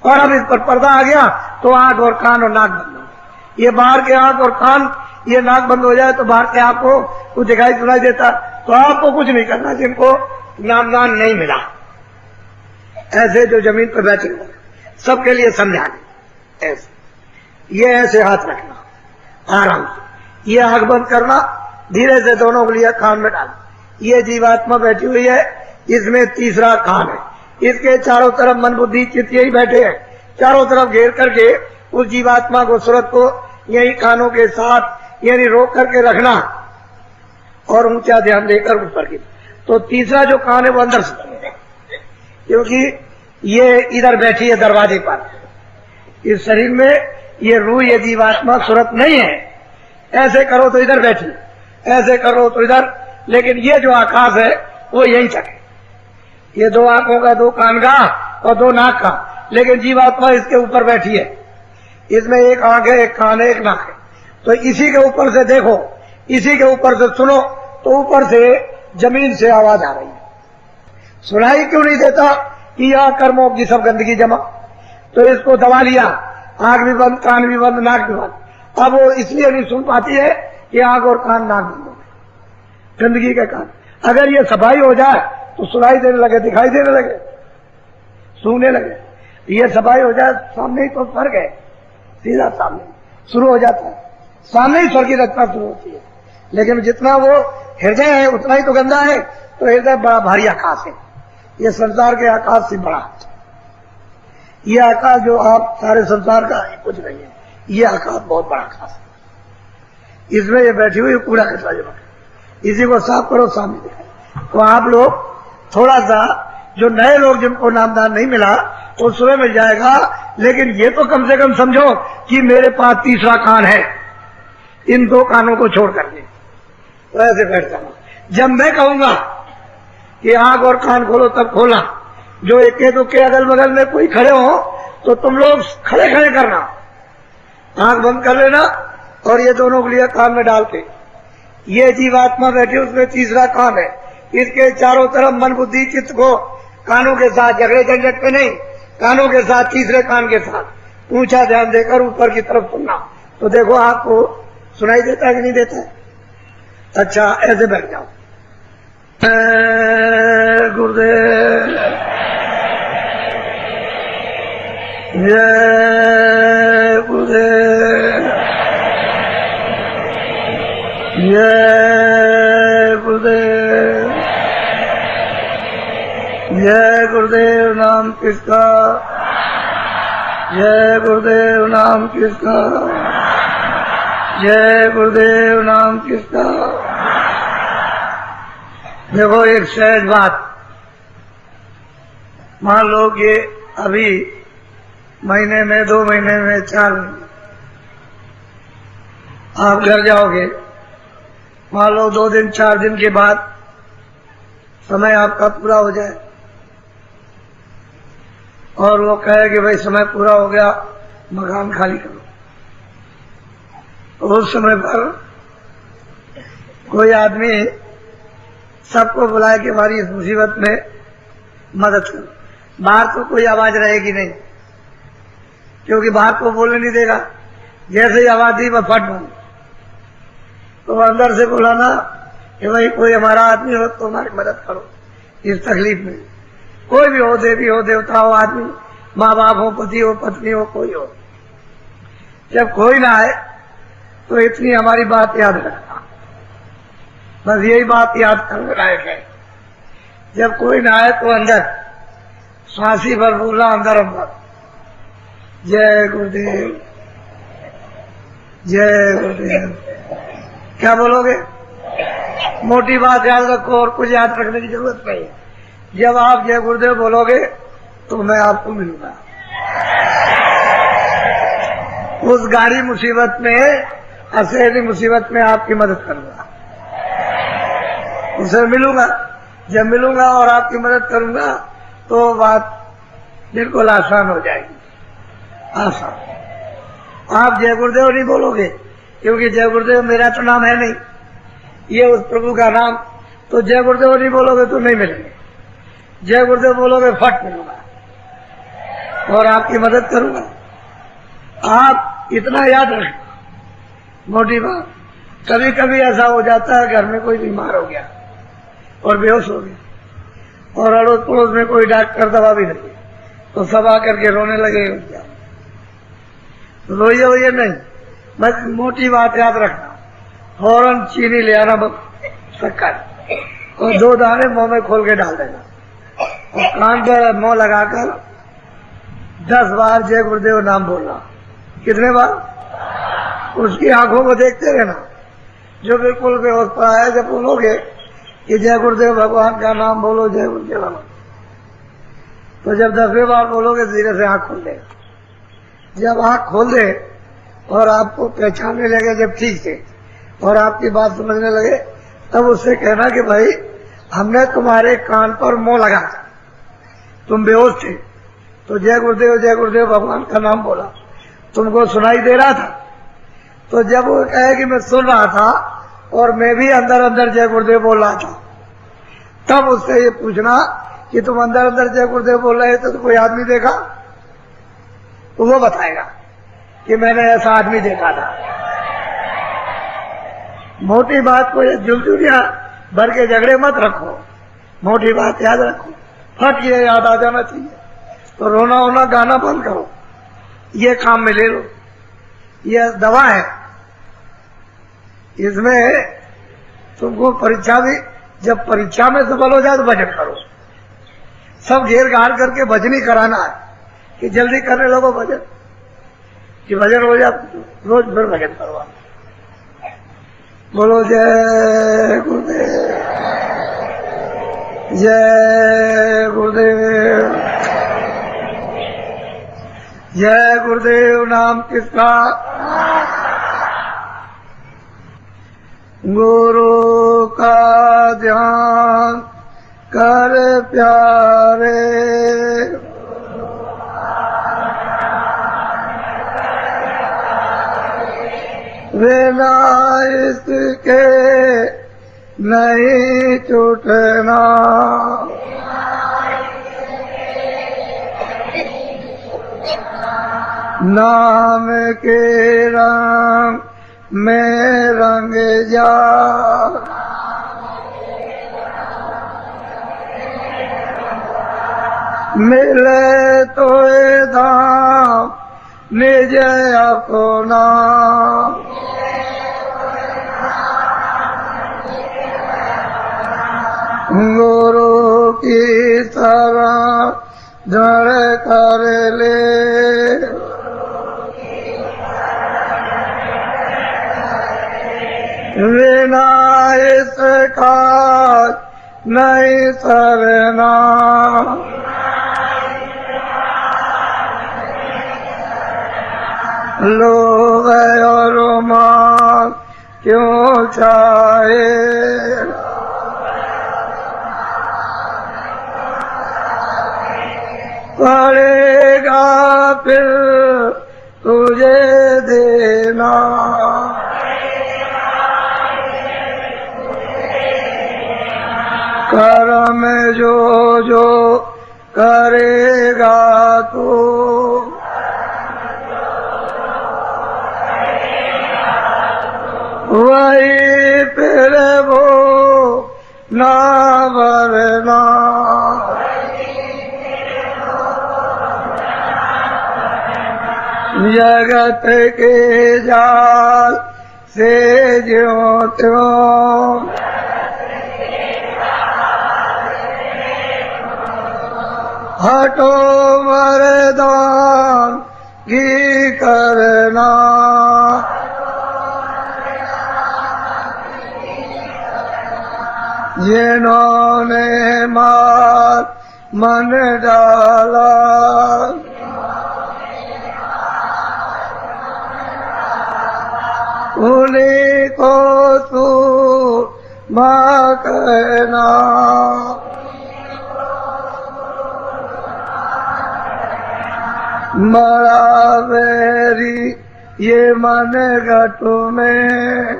और अब इस पर पर्दा आ गया तो आंख और कान और नाक बंद हो गए। ये बाहर के आंख और कान, ये नाक बंद हो जाए तो बाहर के आपको कुछ दिखाई सुनाई देता, तो आपको कुछ नहीं करना। जिनको नामदान नहीं मिला, ऐसे जो जमीन पर बैठे हुए सबके लिए समझाने, ऐसे ये ऐसे हाथ रखना आराम से, ये आंख बंद करना, धीरे से दोनों उंगलियां कान में डालना। ये जीवात्मा बैठी हुई है, इसमें तीसरा कान है, इसके चारों तरफ मन बुद्धि चित्त यही बैठे हैं, चारों तरफ घेर करके उस जीवात्मा को, सूरत को यही कानों के साथ यानी रोक करके रखना और ऊंचा ध्यान देकर ऊपर की। तो तीसरा जो कान है वो अंदर से बनेगा, क्योंकि ये इधर बैठी है दरवाजे पर। इस शरीर में ये रूह, ये जीवात्मा सूरत नहीं है। ऐसे करो तो इधर बैठी, ऐसे करो तो इधर, लेकिन ये जो आकाश है वो यहीं तक है। ये दो आंखों का, दो कान का और दो नाक का, लेकिन जीवात्मा इसके ऊपर बैठी है। इसमें एक आंख है, एक कान है, एक नाक है। तो इसी के ऊपर से देखो, इसी के ऊपर से सुनो, तो ऊपर से जमीन से आवाज आ रही है। सुनाई क्यों नहीं देता कि यह कर्मों की सब गंदगी जमा, तो इसको दबा लिया, आंख भी बंद, कान भी बंद, नाक भी बंद। अब वो इसलिए नहीं सुन पाती है कि आंख और कान, नाक बंद हो गए, गंदगी के कारण। अगर ये सफाई हो जाए तो सुनाई देने लगे, दिखाई देने लगे, सूंघने लगे। ये सफाई हो जाए, सामने ही तो स्वर्ग है, सीधा सामने शुरू हो जाता है, सामने ही स्वर्ग की रचना शुरू होती है। लेकिन जितना वो हृदय है उतना ही तो गंदा है। तो हृदय बड़ा भारी आकाश है, ये संसार के आकाश से बड़ा। ये आकाश जो आप सारे संसार का कुछ नहीं है, ये आकाश बहुत बड़ा आकाश है। इसमें ये बैठी हुई कूड़ा कचरा जमा, इसी को साफ करो, सामने दिखाए। तो आप लोग थोड़ा सा, जो नए लोग जिनको नामदान नहीं मिला वो सुबह मिल जाएगा, लेकिन ये तो कम से कम समझो कि मेरे पास तीसरा कान है, इन दो कानों को छोड़ करके। तो ऐसे बैठ जाना। जब मैं कहूंगा कि आंख और कान खोलो तब खोलना। जो इक्के दुक्के अगल बगल में कोई खड़े हो तो तुम लोग खड़े खड़े करना, आंख बंद कर लेना और ये दोनों उंगलियां कान में डाल के। ये जीवात्मा बैठी, उसमें तीसरा कान है, इसके चारों तरफ मन बुद्धि चित्त को कानों के साथ, झगड़े झंझट पे नहीं, कानों के साथ, तीसरे कान के साथ ऊंचा ध्यान देकर ऊपर की तरफ सुनना। तो देखो आपको सुनाई देता है कि नहीं देता है? अच्छा, ऐसे बैठ जाओ। गुरुदेव जय गुरुदेव, जय गुरुदेव, जय गुरुदेव नाम किसका, जय गुरुदेव नाम किसका, जय गुरुदेव नाम किसका। देखो एक सहज बात, मान लो कि अभी महीने में, 2 महीने में, 4 महीने आप घर जाओगे, मान लो 2 दिन 4 दिन के बाद समय आपका पूरा हो जाए और वो कहे कि भाई समय पूरा हो गया, मकान खाली करो। उस समय पर कोई आदमी सबको बुलाए कि हमारी इस मुसीबत में मदद करो। बाहर तो कोई आवाज रहेगी नहीं, क्योंकि बाहर को बोलने नहीं देगा। जैसे ही आवाज दी वह फट बंद। तो अंदर से बुलाना कि भाई कोई हमारा आदमी हो तो हमारी मदद करो इस तकलीफ में। कोई भी हो, देवी हो, देवता हो, आदमी, माँ बाप हो, पति हो, पत्नी हो, कोई हो। जब कोई ना आए तो इतनी हमारी बात याद रखना, बस यही बात याद करने लायक है। जब कोई ना आए तो अंदर सांसी भर बोलना, अंदर अंदर, जय गुरुदेव, जय गुरुदेव। क्या बोलोगे? मोटी बात याद रखो और कुछ याद रखने की जरूरत नहीं है। जब आप जय गुरुदेव बोलोगे तो मैं आपको मिलूंगा। उस गाड़ी मुसीबत में, असहनी मुसीबत में आपकी मदद करूंगा, उसे मिलूंगा। जब मिलूंगा और आपकी मदद करूंगा तो बात बिल्कुल आसान हो जाएगी, आसान। आप जय गुरुदेव नहीं बोलोगे, क्योंकि जय गुरुदेव मेरा तो नाम है नहीं, ये उस प्रभु का नाम। तो जय गुरुदेव नहीं बोलोगे तो नहीं मिलेंगे। जय गुरुदेव बोलोगे फट मिलूंगा और आपकी मदद करूंगा। आप इतना याद रखें, मोटी बात। कभी कभी ऐसा हो जाता है घर में कोई बीमार हो गया और बेहोश हो गया और अड़ोस पड़ोस में कोई डॉक्टर दवा भी नहीं, तो सब आकर के रोने लगे। रोइए नहीं, बस मोटी बात याद रखना, फौरन चीनी ले आना, शक्कर, और 2 दाने मुंह में खोल के डाल देना, और कान पर मुंह लगाकर 10 बार जय गुरुदेव नाम बोलना। कितने बार? उसकी आंखों को देखते रहना, जो बिल्कुल बेहोश पर आए, जब बोलोगे कि जय गुरुदेव भगवान का नाम बोलो, जय गुरुदेव भगवान, तो जब 10वें बार बोलोगे धीरे से आंख खोल दे। जब आंख खोल दे और आपको पहचानने लगे जब ठीक से, और आपकी बात समझने लगे, तब उससे कहना कि भाई हमने तुम्हारे कान पर मुंह लगा, तुम बेहोश थे, तो जय गुरुदेव भगवान का नाम बोला, तुमको सुनाई दे रहा था। तो जब वो कहे कि मैं सुन रहा था और मैं भी अंदर अंदर जय गुरुदेव बोल रहा था, तब उससे ये पूछना कि तुम अंदर अंदर जय गुरुदेव बोल रहे थे तो कोई आदमी देखा? तो वो बताएगा कि मैंने ऐसा आदमी देखा था। मोटी बात को जुलझुलियां भर के झगड़े मत रखो, मोटी बात याद रखो, फट ये याद आ जाना चाहिए। तो रोना होना गाना बंद करो, ये काम में ले लो, ये दवा है। इसमें तुमको परीक्षा भी, जब परीक्षा में सफल हो जाए तो भजन करो। सब घेर घार करके भजन ही कराना है कि जल्दी करने लगो भजन, कि भजन हो जाए, रोज फिर भजन करवा। बोलो जय गुरुदेव, जय गुरुदेव, जय गुरुदेव। नाम किसका? गुरु का ध्यान कर प्यारे, बिना इसके नहीं छूटना, नाम के रंग में रंग जा, मिले तो धाम निज अपना, गुरु की तरह जड़ कर ले, बिना इसका नहीं सरना, लोभ और मान क्यों चाहे, पड़ेगा फिर तुझे देना, कर्म जो जो करेगा तू, वही फिर वो ना भरना, जगत के जाल से ज्यों त्यों, हटो मर्दान की करना, जिन्होंने मार मन डाला, उन्हीं को तू माँ कहना, मरा वेरी ये मन घट में,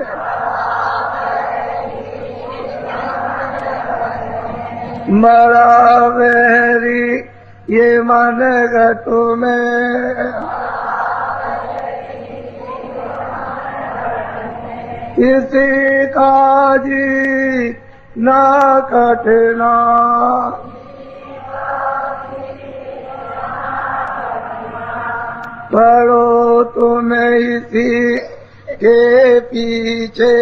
मरा वेरी ये मन घट में, किसी का जी ना कटना, पढ़ो तुम्हें इसी के पीछे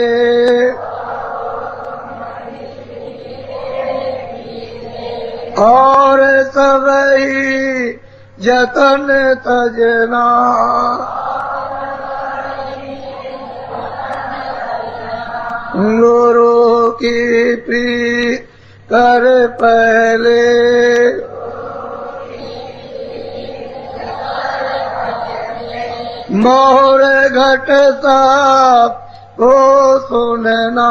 और सबई जतन तजना गुरु की प्रीत कर पहले मोर घट साप को सुनना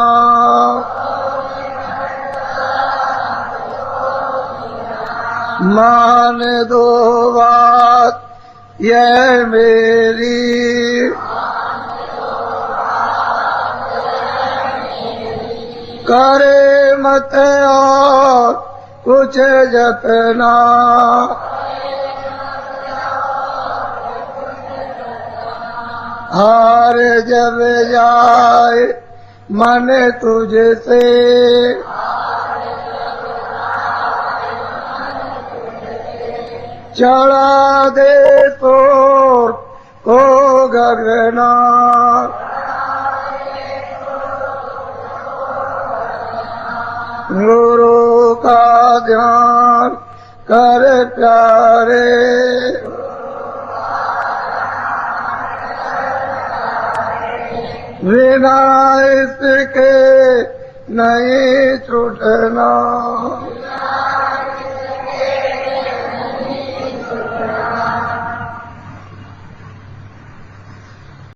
मान दो बात यह मेरी करे मत और कुछ जतना हार जब जाए मन तुझसे चढ़ा दे तोर को गगना गुरु का ध्यान कर प्यारे बिना इसके नहीं छूटना